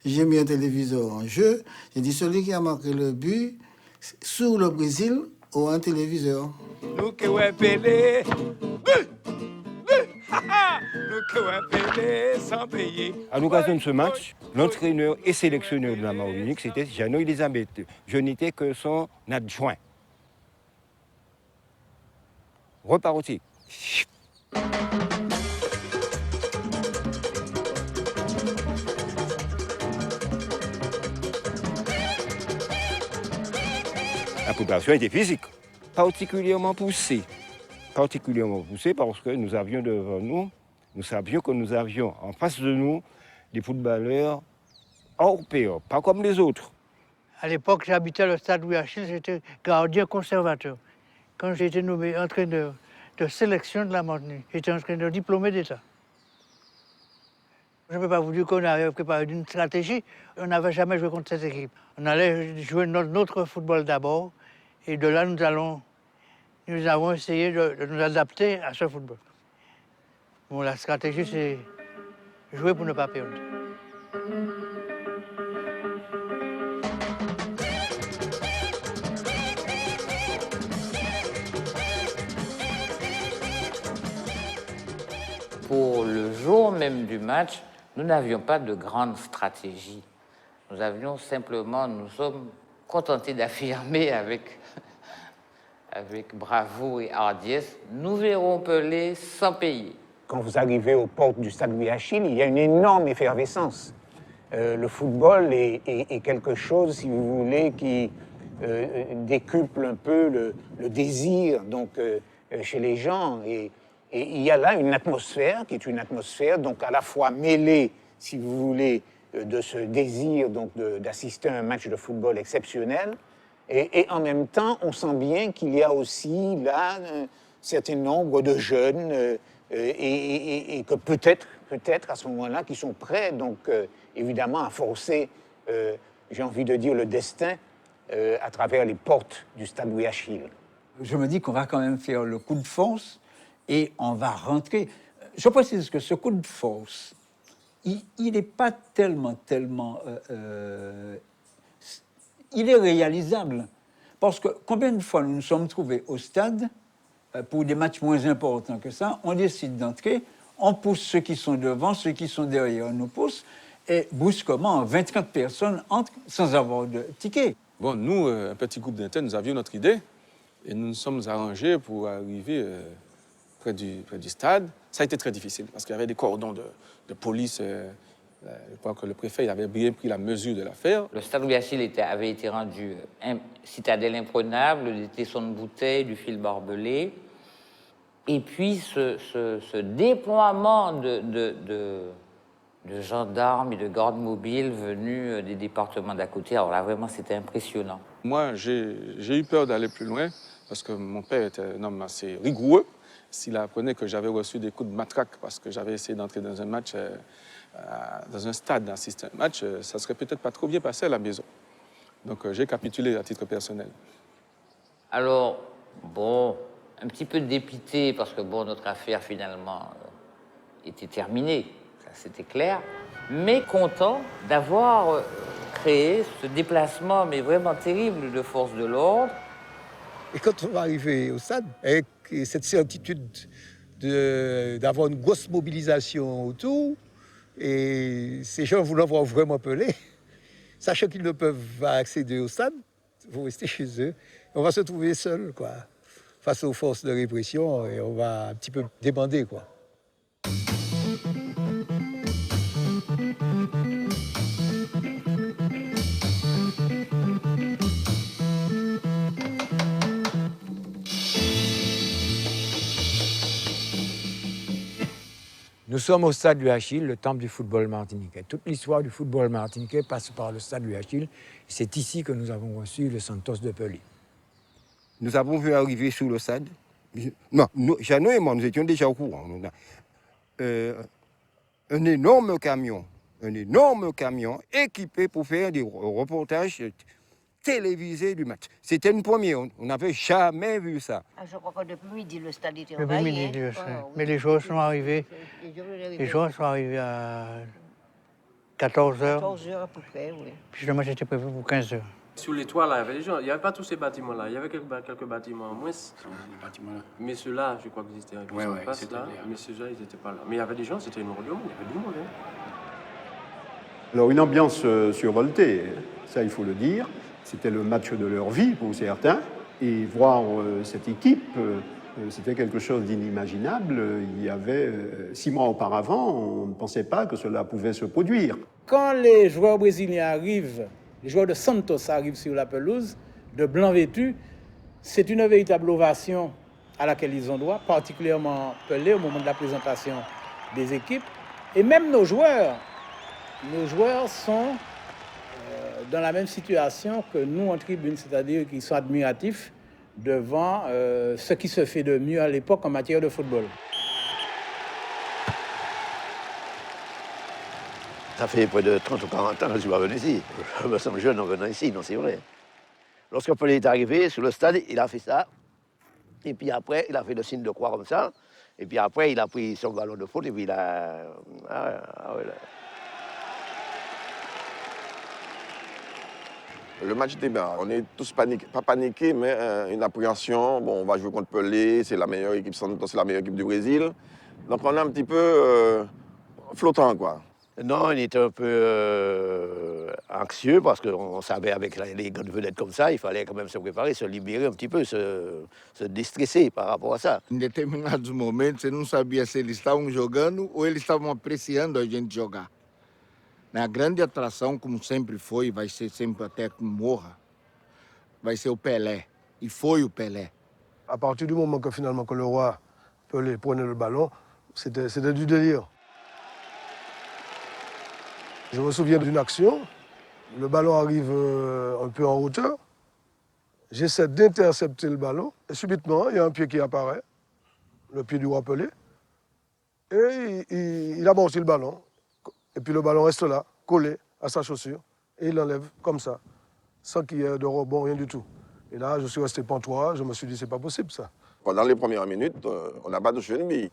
J'ai mis un téléviseur en jeu. J'ai dit, celui qui a marqué le but sur le Brésil aura un téléviseur. Nous que ouais Pelé, nous que ouais Pelé sans payer. À l'occasion de ce match, l'entraîneur et sélectionneur de la Martinique, c'était Jeannot Elisabeth. Je n'étais que son adjoint. Reparti. La préparation était physique, particulièrement poussée. Particulièrement poussée parce que nous avions devant nous, nous savions que nous avions en face de nous des footballeurs hors pair, pas comme les autres. À l'époque, j'habitais le stade Louis Achille, j'étais gardien conservateur. Quand j'ai été nommé entraîneur de sélection de la Martinique, j'étais entraîneur diplômé d'État. Je ne peux pas vous dire qu'on avait préparé une stratégie, on n'avait jamais joué contre cette équipe. On allait jouer notre football d'abord, et de là, nous avons essayé de nous adapter à ce football. Bon, la stratégie, c'est jouer pour ne pas perdre. Pour le jour même du match, nous n'avions pas de grande stratégie. Nous sommes contentés d'affirmer avec bravoure et hardiesse, nous verrons Pelé sans payer. Quand vous arrivez aux portes du stade Louis Achille, il y a une énorme effervescence. Le football est quelque chose, si vous voulez, qui décuple un peu le désir chez les gens. Et il y a là une atmosphère qui est une atmosphère donc à la fois mêlée, si vous voulez, de ce désir d'assister à un match de football exceptionnel. Et en même temps, on sent bien qu'il y a aussi là un certain nombre de jeunes et que peut-être à ce moment-là, qui sont prêts, évidemment, à forcer, j'ai envie de dire, le destin à travers les portes du stade Louis Achille. Je me dis qu'on va quand même faire le coup de force et on va rentrer. Je précise que ce coup de force, il n'est pas tellement il est réalisable. Parce que combien de fois nous nous sommes trouvés au stade, pour des matchs moins importants que ça, on décide d'entrer, on pousse ceux qui sont devant, ceux qui sont derrière nous poussent, et brusquement, 20-30 personnes entrent sans avoir de ticket. Bon, nous, un petit groupe d'internes, nous avions notre idée, et nous nous sommes arrangés pour arriver près du stade. Ça a été très difficile, parce qu'il y avait des cordons de police. Je crois que le préfet avait bien pris la mesure de l'affaire. Le stade Louis Achille avait été rendu citadelle imprenable, des tessons de bouteilles, du fil barbelé. Et puis ce déploiement de gendarmes et de gardes mobiles venus des départements d'à côté, alors là, vraiment, c'était impressionnant. Moi, j'ai eu peur d'aller plus loin, parce que mon père était un homme assez rigoureux. S'il apprenait que j'avais reçu des coups de matraque parce que j'avais essayé d'entrer dans un match... dans un stade, d'assister à un match, ça serait peut-être pas trop bien passé à la maison. Donc j'ai capitulé à titre personnel. Alors, bon, un petit peu dépité parce que, bon, notre affaire, finalement, était terminée, ça c'était clair, mais content d'avoir créé ce déplacement, mais vraiment terrible, de forces de l'ordre. Et quand on va arriver au stade, avec cette certitude d'avoir une grosse mobilisation autour, et ces gens voulant voir vraiment Pelé, sachant qu'ils ne peuvent pas accéder au stade, vont rester chez eux. On va se trouver seuls, quoi, face aux forces de répression, et on va un petit peu débander, quoi. Nous sommes au stade Louis Achille, le temple du football martiniquais. Toute l'histoire du football martiniquais passe par le stade Louis Achille. C'est ici que nous avons reçu le Santos de Pelé. Nous avons vu arriver sur le stade. Non, Jeannot et moi, nous étions déjà au courant. Un énorme camion équipé pour faire des reportages télévisés du match. C'était une première, on n'avait jamais vu ça. Je crois que depuis midi, le stade était Depuis envahi. midi, mais les joueurs sont arrivés. Les joueurs sont arrivés à 14 heures. 14 heures à peu près, oui. Puis le match était prévu pour 15 heures. Sur les toits, là, il y avait des gens. Il n'y avait pas tous ces bâtiments-là. Il y avait quelques bâtiments en moins. Mais ceux-là, je crois qu'ils étaient en place là. Mais ceux-là, ils n'étaient pas là. Mais il y avait des gens, c'était une réunion, il y avait du monde. Hein. Alors une ambiance survoltée, ça il faut le dire. C'était le match de leur vie pour certains. Et voir cette équipe, c'était quelque chose d'inimaginable. Il y avait 6 mois auparavant, on ne pensait pas que cela pouvait se produire. Quand les joueurs brésiliens arrivent, les joueurs de Santos arrivent sur la pelouse, de blanc vêtus, c'est une véritable ovation à laquelle ils ont droit, particulièrement Pelé au moment de la présentation des équipes. Et même nos joueurs sont dans la même situation que nous en tribune, c'est-à-dire qu'ils sont admiratifs devant ce qui se fait de mieux à l'époque en matière de football. Ça fait près de 30 ou 40 ans que je suis pas venu ici. Je me sens jeune en venant ici, non, c'est vrai. Lorsque Pelé est arrivé sur le stade, il a fait ça. Et puis après, il a fait le signe de croix comme ça. Et puis après, il a pris son ballon de foot et puis il a... Le match était bien. On est tous paniqués, pas paniqués, mais une appréhension. Bon, on va jouer contre Pelé, c'est la meilleure équipe, c'est la meilleure équipe du Brésil. Donc on est un petit peu flottant, quoi. Non, il était un peu anxieux parce qu'on savait avec les grandes vedettes comme ça, il fallait quand même se préparer, se libérer un petit peu, se déstresser par rapport a ça. Em determinados momentos, você não sabia se eles estavam jogando ou eles estavam apreciando a gente jogar. A grande atração, como sempre foi, vai ser sempre até que morra, vai ser o Pelé. E foi o Pelé. À partir du moment que finalement que le roi Pelé prenait le ballon, c'était du délire. Je me souviens d'une action, le ballon arrive un peu en hauteur, j'essaie d'intercepter le ballon, et subitement, il y a un pied qui apparaît, le pied du roi Pelé, et il amortit le ballon, et puis le ballon reste là, collé à sa chaussure, et il l'enlève comme ça, sans qu'il y ait de rebond, rien du tout. Et là, je suis resté pantois, je me suis dit, c'est pas possible ça. Pendant les premières minutes, on n'a pas touché une bille.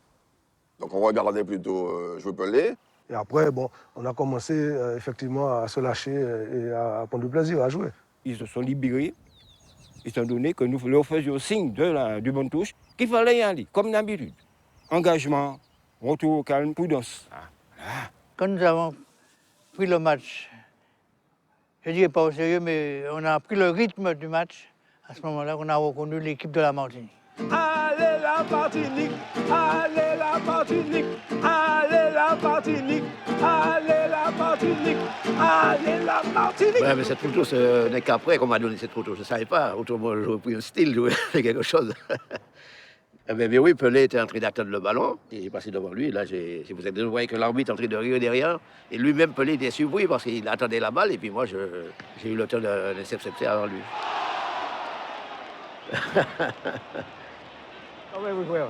Donc on regardait plutôt jouer Pelé. Et après, bon, on a commencé effectivement à se lâcher et à prendre du plaisir à jouer. Ils se sont libérés, étant donné que nous leur faisions signe du bon touche qu'il fallait y aller, comme d'habitude. Engagement, retour au calme, prudence. Quand nous avons pris le match, je ne dirais pas au sérieux, mais on a pris le rythme du match. À ce moment-là, on a reconnu l'équipe de la Martinique. Allez la Martinique, allez la Martinique, allez la Martinique, allez la Martinique, allez la Martinique. Ouais, mais cette photo, ce n'est qu'après qu'on m'a donné cette photo. Je ne savais pas. Autrement, j'aurais pris un style, j'aurais fait quelque chose. Mais oui, Pelé était en train d'attendre le ballon. Il est passé devant lui. Et là, si vous voyez que l'arbitre est en train de rire derrière. Et lui-même, Pelé était surpris parce qu'il attendait la balle. Et puis moi, j'ai eu le temps de s'intercepter avant lui. Voilà.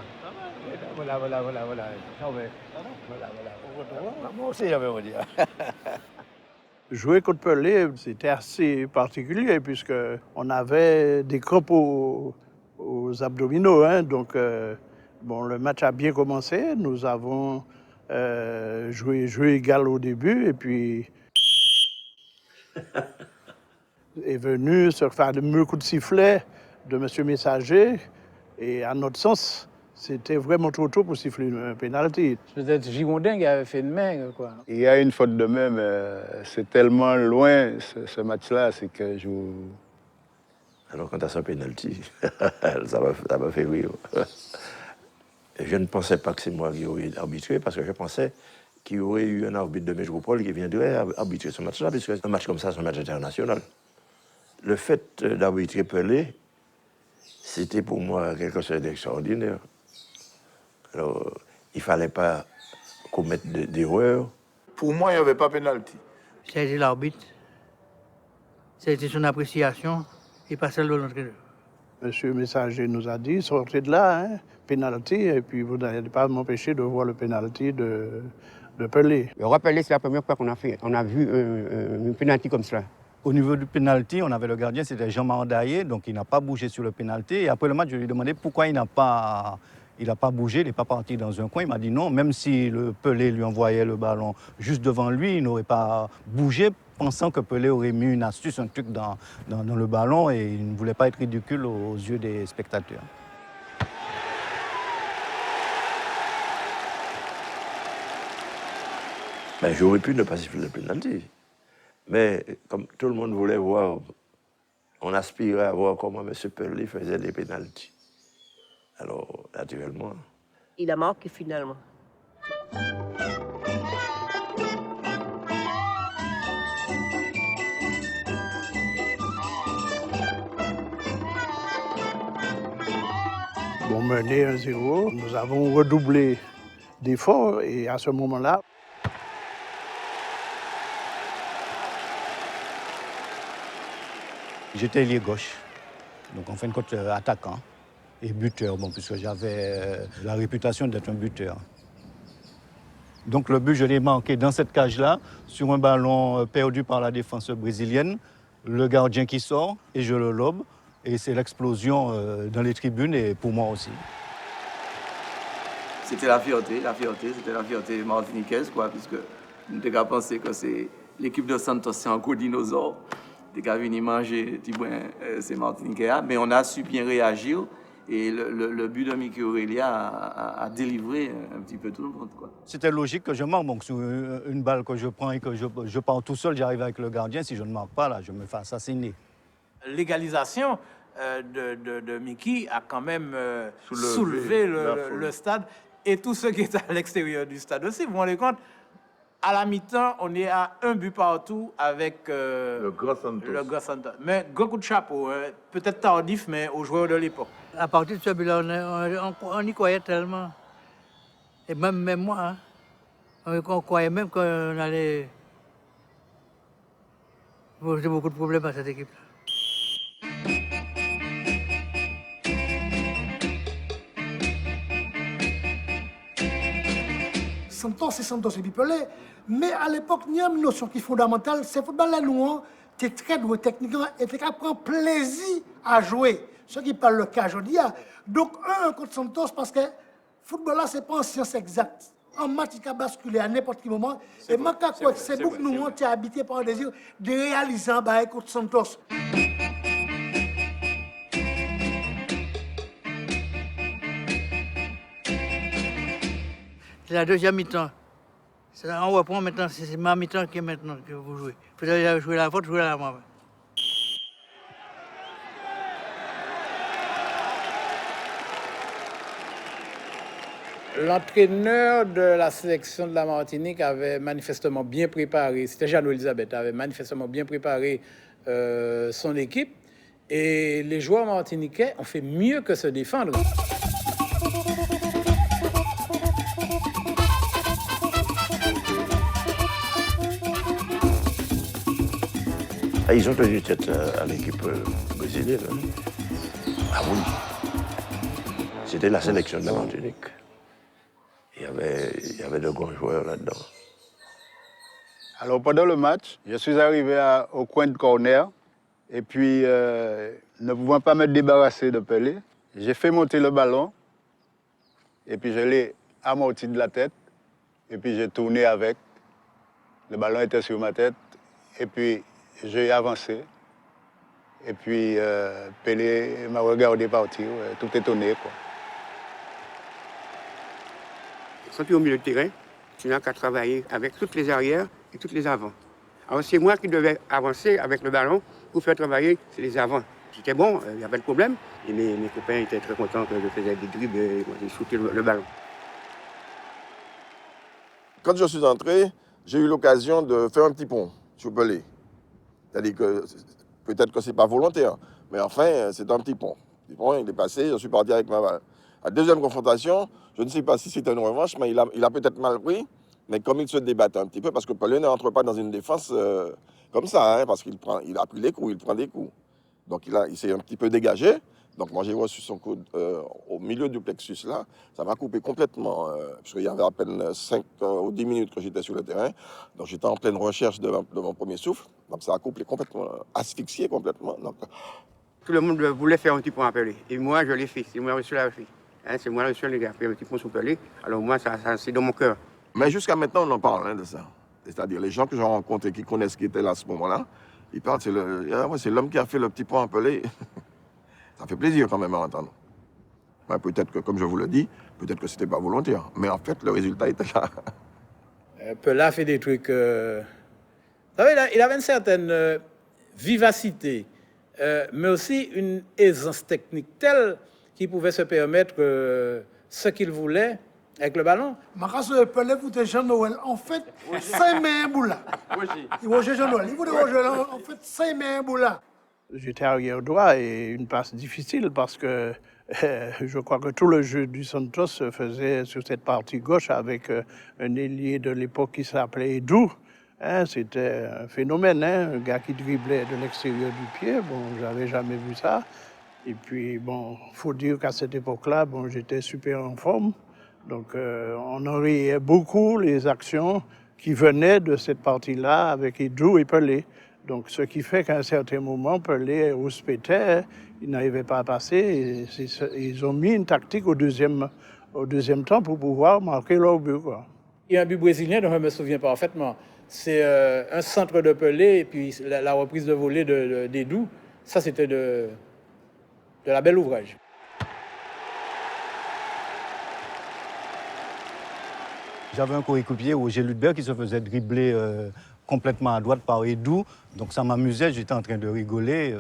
Moi aussi, j'avais envie de dire. Jouer contre Pelé, c'était assez particulier puisqu'on avait des crampes aux abdominaux. Hein, donc, bon, le match a bien commencé. Nous avons joué égal au début et puis est venu se faire de mieux coups de sifflet de M. Messager. Et à notre sens, c'était vraiment trop tôt pour siffler un pénalty. Peut-être Girondin qui avait fait une main, quoi. Il y a une faute de main, mais c'est tellement loin, ce match-là, c'est que je... Alors, quand tu as ce pénalty, ça m'a fait rire. Je ne pensais pas que c'est moi qui aurais arbitré, parce que je pensais qu'il y aurait eu un arbitre de métropole qui viendrait arbitrer ce match-là, parce qu'un match comme ça, c'est un match international. Le fait d'arbitrer Pelé, c'était pour moi quelque chose d'extraordinaire. Alors, il ne fallait pas commettre d'erreurs. Pour moi, il n'y avait pas pénalty. Ça a été l'arbitre. Ça a été son appréciation et pas celle de l'entraîneur. Monsieur Messager nous a dit, sortez de là, hein, pénalty, et puis vous n'allez pas m'empêcher de voir le pénalty de Pelé. Le roi Pelé, c'est la première fois qu'on a vu un pénalty comme cela. Au niveau du pénalty, on avait le gardien, c'était Jean-Marc Daillé, donc il n'a pas bougé sur le pénalty. Et après le match, je lui ai demandé pourquoi il n'a pas Il n'a pas bougé, il n'est pas parti dans un coin. Il m'a dit non, même si le Pelé lui envoyait le ballon juste devant lui, il n'aurait pas bougé, pensant que Pelé aurait mis une astuce, un truc dans le ballon, et il ne voulait pas être ridicule aux yeux des spectateurs. Ben, j'aurais pu ne pas siffler le penalty. Mais comme tout le monde voulait voir, on aspirait à voir comment M. Pelé faisait les pénaltys. Alors, naturellement... Il a marqué finalement. Bon, mené 1-0, nous avons redoublé d'efforts et à ce moment-là, J'étais ailier gauche, donc en fin de compte attaquant et buteur, bon, puisque j'avais la réputation d'être un buteur. Donc le but, je l'ai marqué dans cette cage-là, sur un ballon perdu par la défense brésilienne, le gardien qui sort et je le lobe, et c'est l'explosion dans les tribunes et pour moi aussi. C'était la fierté, c'était la fierté martiniquaise, quoi, puisque nous avons pensé que c'est l'équipe de Santos, c'est un gros dinosaure. Des gars venus manger, c'est Martiniquais, mais on a su bien réagir et le but de Mickey Aurélia a délivré un petit peu tout le monde, quoi. C'était logique que je marque, donc sur une balle que je prends et que je pars tout seul, j'arrive avec le gardien, si je ne marque pas, là, je me fais assassiner. L'égalisation de Mickey a quand même soulevé le stade et tous ceux qui étaient à l'extérieur du stade aussi. Vous vous rendez compte? À la mi-temps, on est à un but partout avec le Gros Santos. Mais gros coup de chapeau, hein. Peut-être tardif, mais aux joueurs de l'époque. À partir de ce but-là, on y croyait tellement. Et même moi, hein, on croyait même qu'on allait poser beaucoup de problèmes à cette équipe-là. Santos, c'est Santos et Pelé. Mais à l'époque, il y a une notion qui est fondamentale. C'est football là, nous, tu es très doué techniquement et tu prends plaisir à jouer. Ce qui parle le cas aujourd'hui. Donc, un contre Santos, parce que le football là, c'est pas en science exacte. En match, il peut basculer à n'importe quel moment. Et moi, c'est beaucoup nous, tu es habité par un désir de réaliser un bail contre Santos. C'est la deuxième mi-temps. On reprend maintenant, c'est ma mi-temps qui est maintenant que vous jouez. Vous avez joué la faute, jouez la main. L'entraîneur de la sélection de la Martinique avait manifestement bien préparé, c'était Jeannot Elisabeth, avait manifestement bien préparé son équipe. Et les joueurs martiniquais ont fait mieux que se défendre. Ils ont tenu tête à l'équipe brésilienne. Ah oui. C'était la sélection de la Martinique. Il y avait de grands joueurs là-dedans. Alors pendant le match, je suis arrivé au coin de corner et puis ne pouvant pas me débarrasser de Pelé, j'ai fait monter le ballon et puis je l'ai amorti de la tête et puis j'ai tourné avec. Le ballon était sur ma tête et puis j'ai avancé. Et puis Pelé m'a regardé partir, tout étonné, quoi. Quand tu es au milieu de terrain, tu n'as qu'à travailler avec toutes les arrières et toutes les avants. Alors c'est moi qui devais avancer avec le ballon pour faire travailler les avants. C'était bon, il n'y avait pas de problème. Et mes copains étaient très contents que je faisais des dribbles et je shootais le ballon. Quand je suis entré, j'ai eu l'occasion de faire un petit pont sur Pelé. C'est-à-dire que peut-être que ce n'est pas volontaire, mais enfin, c'est un petit pont. Le pont, il est passé, je suis parti avec ma balle. La deuxième confrontation, je ne sais pas si c'était une revanche, mais il a peut-être mal pris. Mais comme il se débattait un petit peu, parce que Pelé ne rentre pas dans une défense comme ça, hein, parce qu'il a pris les coups, il prend des coups. Donc il s'est un petit peu dégagé. Donc moi j'ai reçu son coup au milieu du plexus là. Ça m'a coupé complètement, parce qu'il y avait à peine 5 ou 10 minutes que j'étais sur le terrain. Donc j'étais en pleine recherche de mon premier souffle. Donc ça a coupé complètement, asphyxié complètement. Donc... Tout le monde voulait faire un petit point à Pelé. Et moi je l'ai fait, c'est moi qui l'ai fait. Hein, c'est moi le seul qui a fait un petit pont sur Pelé. Alors moi, ça c'est dans mon cœur. Mais jusqu'à maintenant, on en parle de ça. C'est-à-dire les gens que j'ai rencontrés qui connaissent qui étaient là à ce moment-là, ils parlent, c'est l'homme qui a fait le petit pont à Pelé. Ça fait plaisir quand même à entendre. Ouais, peut-être que, comme je vous le dis, peut-être que c'était pas volontaire. Mais en fait, le résultat était là. Pelé a fait des trucs... Vous savez, il avait une certaine vivacité, mais aussi une aisance technique telle qu'il pouvait se permettre ce qu'il voulait avec le ballon. Makas Pelé pour Jean-Noël, en fait, 5 mains boula. Il va Jean-Noël, il va en fait 5 mains boula. J'étais arrière droit et une passe difficile parce que je crois que tout le jeu du Santos se faisait sur cette partie gauche avec un ailier de l'époque qui s'appelait Edou. Hein, c'était un phénomène, hein, un gars qui driblait de l'extérieur du pied. Bon, j'avais jamais vu ça. Et puis, bon, faut dire qu'à cette époque-là, bon, j'étais super en forme. Donc, on en riait beaucoup les actions qui venaient de cette partie-là avec Edou et Pelé. Donc, ce qui fait qu'à un certain moment, Pelé rouspétait, il n'arrivait pas à passer. Et ils ont mis une tactique au deuxième temps pour pouvoir marquer leur but, quoi. Il y a un but brésilien dont je me souviens parfaitement. C'est un centre de Pelé et puis la reprise de volée d'Edou. Ça, c'était de la belle ouvrage. J'avais un coéquipier, Roger Ludberg, qui se faisait dribbler complètement à droite par Edou. Donc ça m'amusait, j'étais en train de rigoler.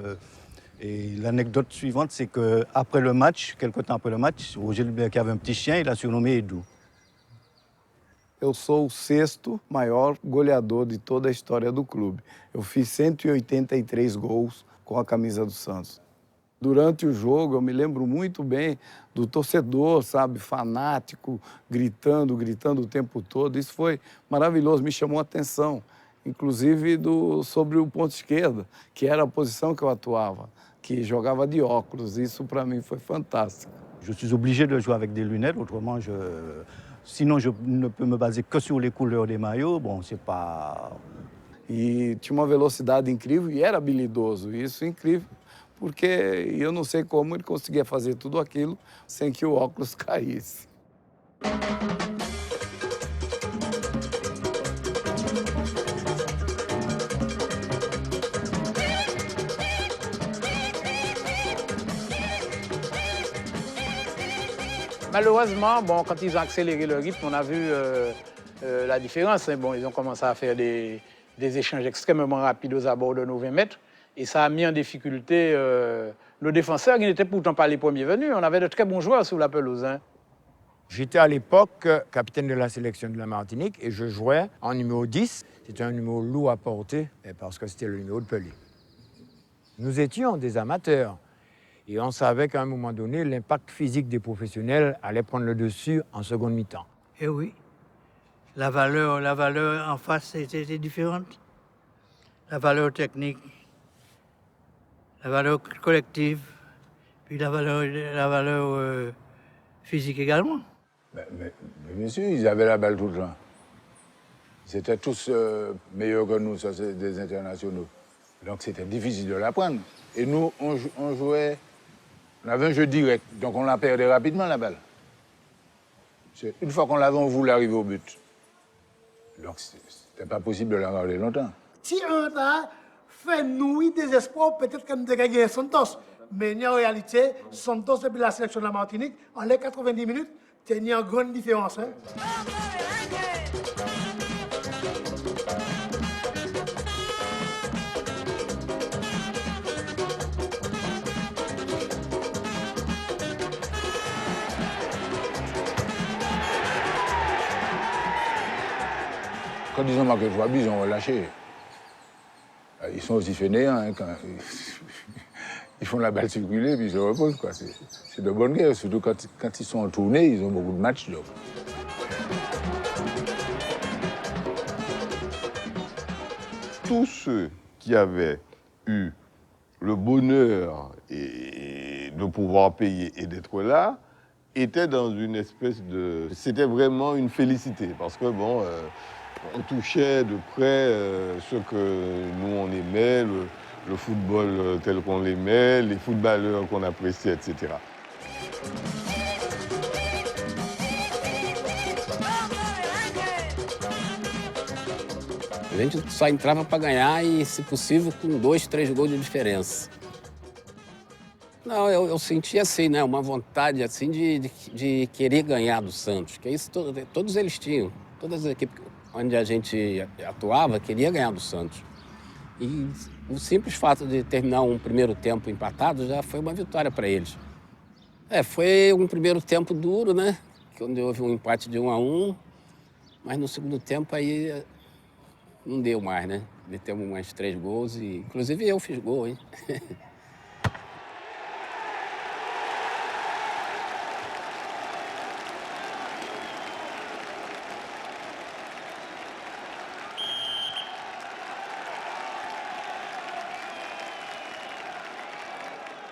Et l'anecdote suivante, c'est qu'après le match, quelque temps après le match, Roger Ludberg, qui avait un petit chien, il a surnommé Edou. Eu sou o 6º maior goleador de toda a história do clube. Eu fiz 183 gols com a camisa do Santos. Durante o jogo, eu me lembro muito bem do torcedor, sabe, fanático, gritando o tempo todo. Isso foi maravilhoso, me chamou a atenção, inclusive sobre o ponto esquerda, que era a posição que eu atuava, que jogava de óculos. Isso, para mim, foi fantástico. Je suis obligé de jouer avec des lunettes, autrement, sinon je ne peux me baser que sur les couleurs des maillots. Bon, c'est pas... E tinha uma velocidade incrível e era habilidoso, isso é incrível. Porque eu não sei como ele conseguia fazer tudo aquilo sem que o óculos caísse. Malheureusement, bon, quand ils ont accéléré le rythme, on a vu la différence. Hein. Bon, ils ont commencé à faire des échanges extrêmement rapides aux abords de nos 20 mètres. Et ça a mis en difficulté nos défenseurs qui n'étaient pourtant pas les premiers venus. On avait de très bons joueurs sous la pelouse. Hein. J'étais à l'époque capitaine de la sélection de la Martinique et je jouais en numéro 10. C'était un numéro lourd à porter parce que c'était le numéro de Pelé. Nous étions des amateurs et on savait qu'à un moment donné, l'impact physique des professionnels allait prendre le dessus en seconde mi-temps. Eh oui, la valeur en face était différente. La valeur technique, la valeur collective, puis la valeur physique également. Mais bien sûr, ils avaient la balle tout le temps. Ils étaient tous meilleurs que nous, ça c'est des internationaux. Donc c'était difficile de la prendre. Et nous, on jouait, on avait un jeu direct, donc on la perdait rapidement la balle. Une fois qu'on l'avait, on voulait arriver au but. Donc c'était pas possible de la garder longtemps. Si on a fait nous des espoirs, peut-être qu'on devrait gagner Santos. Mais en réalité, Santos, depuis la sélection de la Martinique, en les 90 minutes, il y a une grande différence. Hein? Quand ils ont marqué 3 buts, ils ont relâché. Ils sont aussi fainéants, hein, quand ils font la balle circuler puis ils se reposent, quoi. C'est de bonne guerre, surtout quand ils sont en tournée, ils ont beaucoup de matchs. Donc. Tous ceux qui avaient eu le bonheur de pouvoir payer et d'être là étaient dans une espèce de... C'était vraiment une félicité parce que, bon, on touchait de près ce que nous, on aimait, le football tel qu'on l'aimait, les footballeurs qu'on appréciait, etc. gente só entrava para ganhar e, se possível, com 2, 3 gols de diferença. Não, eu senti assim, né, uma vontade assim de querer ganhar do Santos, que é isso todos eles tinham. Todas as equipes onde a gente atuava queria ganhar do Santos. E o simples fato de terminar um primeiro tempo empatado já foi uma vitória para eles. Foi um primeiro tempo duro, né, onde houve um empate de 1-1, mas no segundo tempo aí não deu mais, né? Metemos mais 3 gols e, inclusive, eu fiz gol, hein?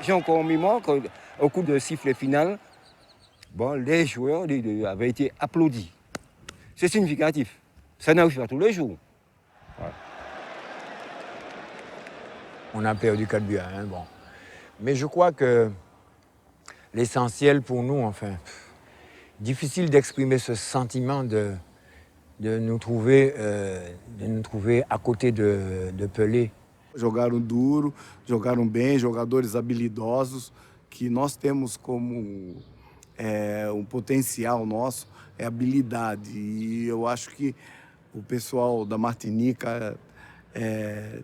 J'ai encore en mémoire qu'au coup de sifflet final, les joueurs avaient été applaudis. C'est significatif. Ça n'arrive pas tous les jours. Ouais. On a perdu 4-1, bon. Mais je crois que l'essentiel pour nous, enfin, difficile d'exprimer ce sentiment de nous trouver à côté de Pelé. Jogaram duro, jogaram bem, jogadores habilidosos, que nós temos como um potencial nosso, é habilidade. E eu acho que o pessoal da Martinica,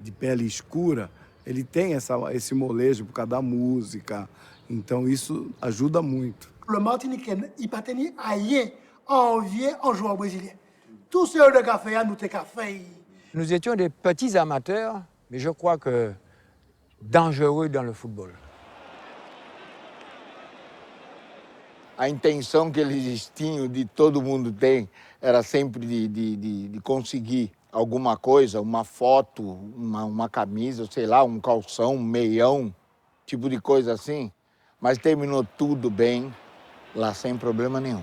de pele escura, ele tem esse molejo por causa da música. Então isso ajuda muito. Le Martiniquais, il pas tenir à rien envier un joueur brésilien. Tout ce de café, nous te café. Nous étions des petits amateurs, mais je crois que dangereux dans le football. A intenção que eles tinham, de todo mundo tem, era sempre de conseguir alguma coisa, uma foto, uma camisa, sei lá, um calção, um meião, tipo de coisa assim. Mas terminou tudo bem, lá sem problema nenhum.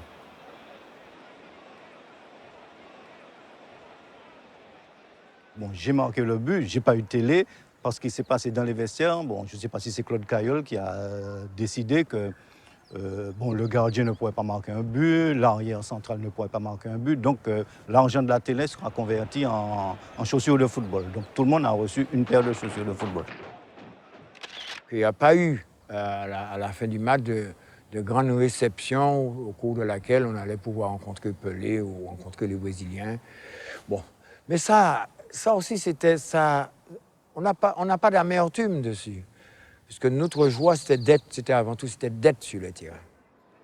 Bon, j'ai marqué le but, j'ai pas eu de télé, parce qu'il s'est passé dans les vestiaires. Bon, je ne sais pas si c'est Claude Cailleul qui a décidé que le gardien ne pourrait pas marquer un but, l'arrière central ne pourrait pas marquer un but, donc l'argent de la télé sera converti en chaussures de football. Donc tout le monde a reçu une paire de chaussures de football. Il n'y a pas eu, à la fin du match, de grande réception au cours de laquelle on allait pouvoir rencontrer Pelé ou rencontrer les Brésiliens. Bon, mais ça aussi, c'était ça. On n'a pas d'amertume dessus. Parce que notre joie, c'était avant tout d'être sur le terrain.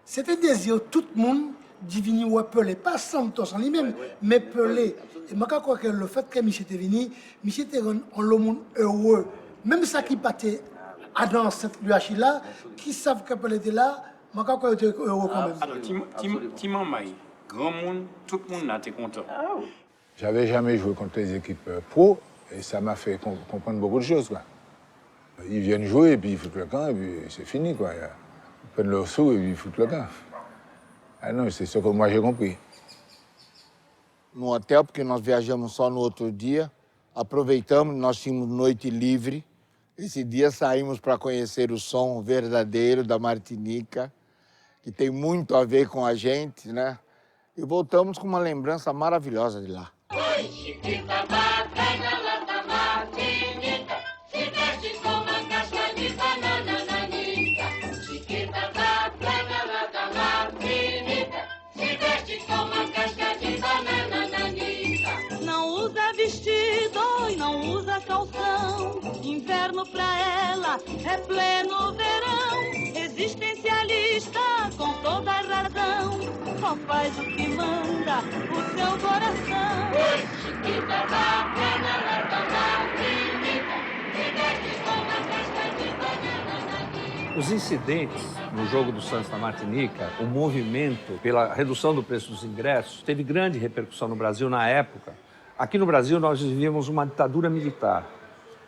C'était désir tout le monde de venir voir Pelé, pas Santos en lui-même, mais Pelé. Et je crois que le fait que Michel était venu, Michel était le monde heureux. Même ça qui partait dans cette luachi-là, qui savent que Pelé était là, je crois qu'il était heureux quand même. Alors, Timon Maï, grand monde, tout le monde était content. J'avais jamais joué contre les équipes pro et ça m'a fait comprendre beaucoup de choses, quoi. Ils viennent jouer et puis ils foutent le camp et puis c'est fini, quoi. Ils prennent leur sous et puis ils foutent le camp. Ah non, c'est ce que moi j'ai compris. No hotel, porque nós viajamos só no outro dia, aproveitamos, nós tínhamos noite livre. Esse dia saímos para conhecer o som verdadeiro da Martinica, que tem muito a ver com a gente, né? E voltamos com uma lembrança maravilhosa de lá. Oi, Chiquita, bacana lá da Martinica, se veste com uma casca de banana nanica. Chiquita, bacana lá da Martinica, se veste com uma casca de banana nanica. Não usa vestido e não usa calção, inverno pra ela é pleno verão. Existencialista com toda a razão, só faz o que manda o seu coração. Oi, Chiquita, bacana lá da Martinica, se veste com uma casca de banana nanica. Os incidentes no jogo do Santos na Martinica, o movimento pela redução do preço dos ingressos, teve grande repercussão no Brasil na época. Aqui no Brasil nós vivíamos uma ditadura militar.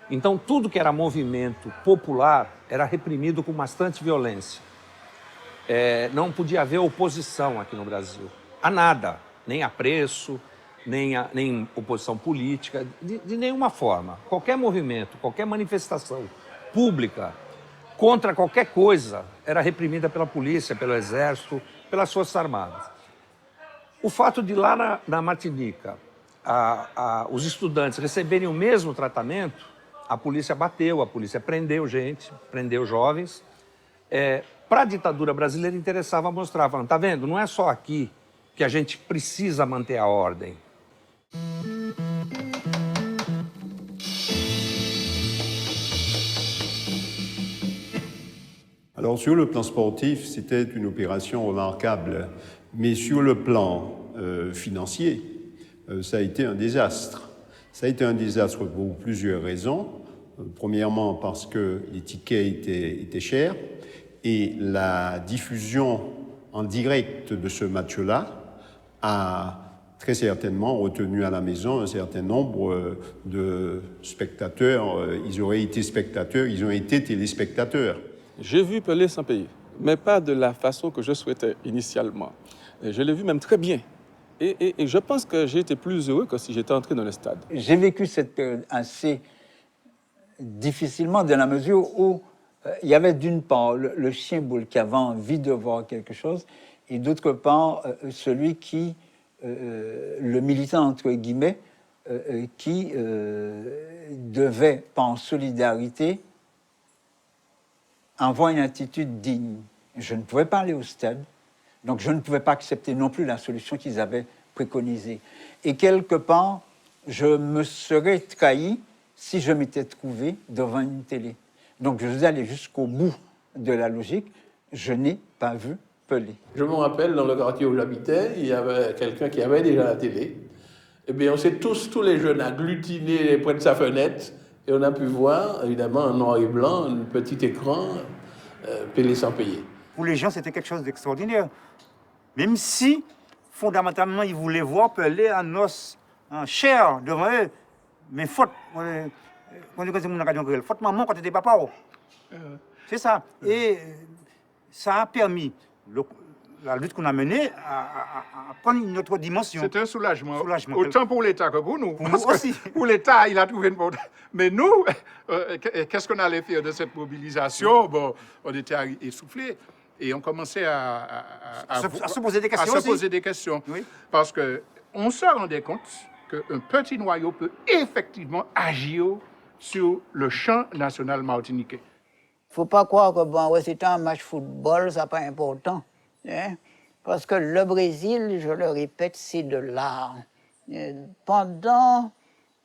Então tudo que era movimento popular era reprimido com bastante violência. Não podia haver oposição aqui no Brasil. A nada, nem a preço, nem oposição política, de nenhuma forma. Qualquer movimento, qualquer manifestação pública contra qualquer coisa era reprimida pela polícia, pelo exército, pelas forças armadas. O fato de lá na Martinica os estudantes receberem o mesmo tratamento, a polícia bateu, a polícia prendeu gente, prendeu jovens. Para a ditadura brasileira interessava mostrar, falando, tá vendo, não é só aqui que a gente precisa manter a ordem. Alors sur le plan sportif, c'était une opération remarquable, mais sur le plan financier, ça a été un désastre. Ça a été un désastre pour plusieurs raisons. Premièrement parce que les tickets étaient chers et la diffusion en direct de ce match-là a très certainement retenu à la maison un certain nombre de spectateurs. Ils auraient été spectateurs, ils ont été téléspectateurs. J'ai vu Pelé sans payer, mais pas de la façon que je souhaitais initialement. Et je l'ai vu même très bien. Et je pense que j'ai été plus heureux que si j'étais entré dans le stade. J'ai vécu cette période assez difficilement dans la mesure où il y avait d'une part le chien boule qui avait envie de voir quelque chose et d'autre part celui qui, le militant entre guillemets, qui devait, par solidarité, avoir une attitude digne. Je ne pouvais pas aller au stade, donc je ne pouvais pas accepter non plus la solution qu'ils avaient préconisée. Et quelque part, je me serais trahi si je m'étais trouvé devant une télé. Donc je suis allé jusqu'au bout de la logique, je n'ai pas vu Pelé. Je me rappelle, dans le quartier où j'habitais, il y avait quelqu'un qui avait déjà la télé. Eh bien, on s'est tous les jeunes agglutinés près de sa fenêtre et on a pu voir, évidemment, en noir et blanc, un petit écran, Pelé sans payer. Pour les gens, c'était quelque chose d'extraordinaire. Même si, fondamentalement, ils voulaient voir Pelé en os, en chair, devant eux. Mais faute, faute maman quand tu étais papa. C'est ça. Et ça a permis la lutte qu'on a menée à prendre une autre dimension. C'est un soulagement. Autant pour l'État que pour nous. Pour nous aussi. Pour l'État, il a trouvé une bonne... Mais nous, qu'est-ce qu'on allait faire de cette mobilisation? Bon, on était essoufflés. Et on commençait à se poser des questions. À se poser des questions. Oui. Parce qu'on se rendait compte qu'un petit noyau peut effectivement agir sur le champ national martiniquais. Il ne faut pas croire que c'est un match football, ça n'est pas important. Hein? Parce que le Brésil, je le répète, c'est de l'art. Pendant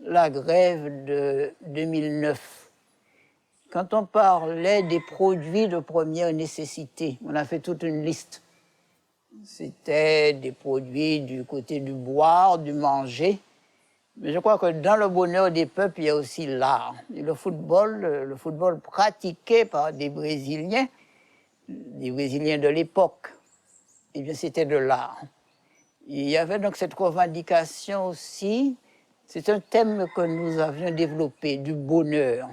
la grève de 2009, quand on parlait des produits de première nécessité, on a fait toute une liste. C'était des produits du côté du boire, du manger. Mais je crois que dans le bonheur des peuples, il y a aussi l'art. Et le football pratiqué par des Brésiliens de l'époque, eh bien, c'était de l'art. Il y avait donc cette revendication aussi, c'est un thème que nous avions développé, du bonheur.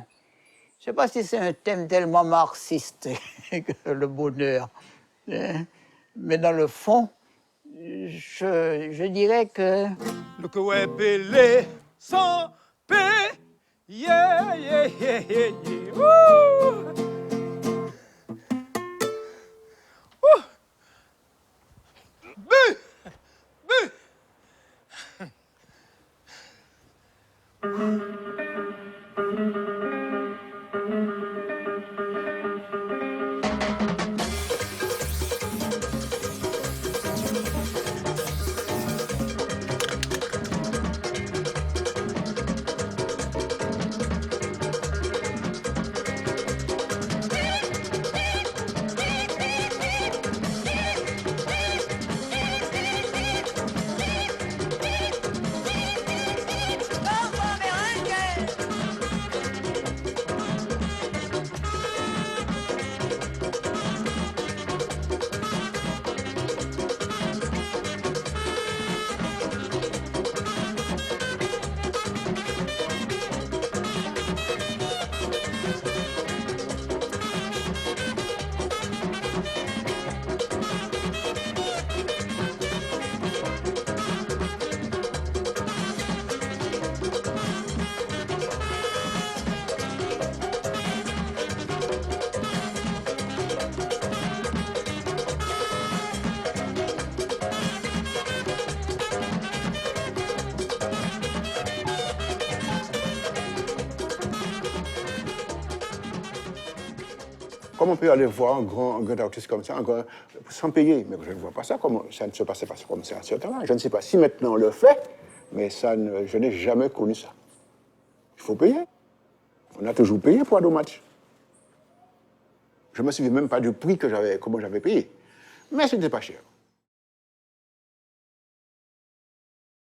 Je ne sais pas si c'est un thème tellement marxiste, le bonheur. Mais dans le fond, je dirais que... Le que est Pelé sans paix, yeah, yeah, yeah, yeah, yeah. Ouh. Ouh. Bu. comment on peut aller voir un grand artiste comme ça, sans payer? Mais je ne vois pas ça, ça ne se passait pas comme ça à ce temps-là. Je ne sais pas si maintenant on le fait, mais je n'ai jamais connu ça. Il faut payer. On a toujours payé pour aller au match. Je ne me souviens même pas du prix comment j'avais payé. Mais ce n'était pas cher.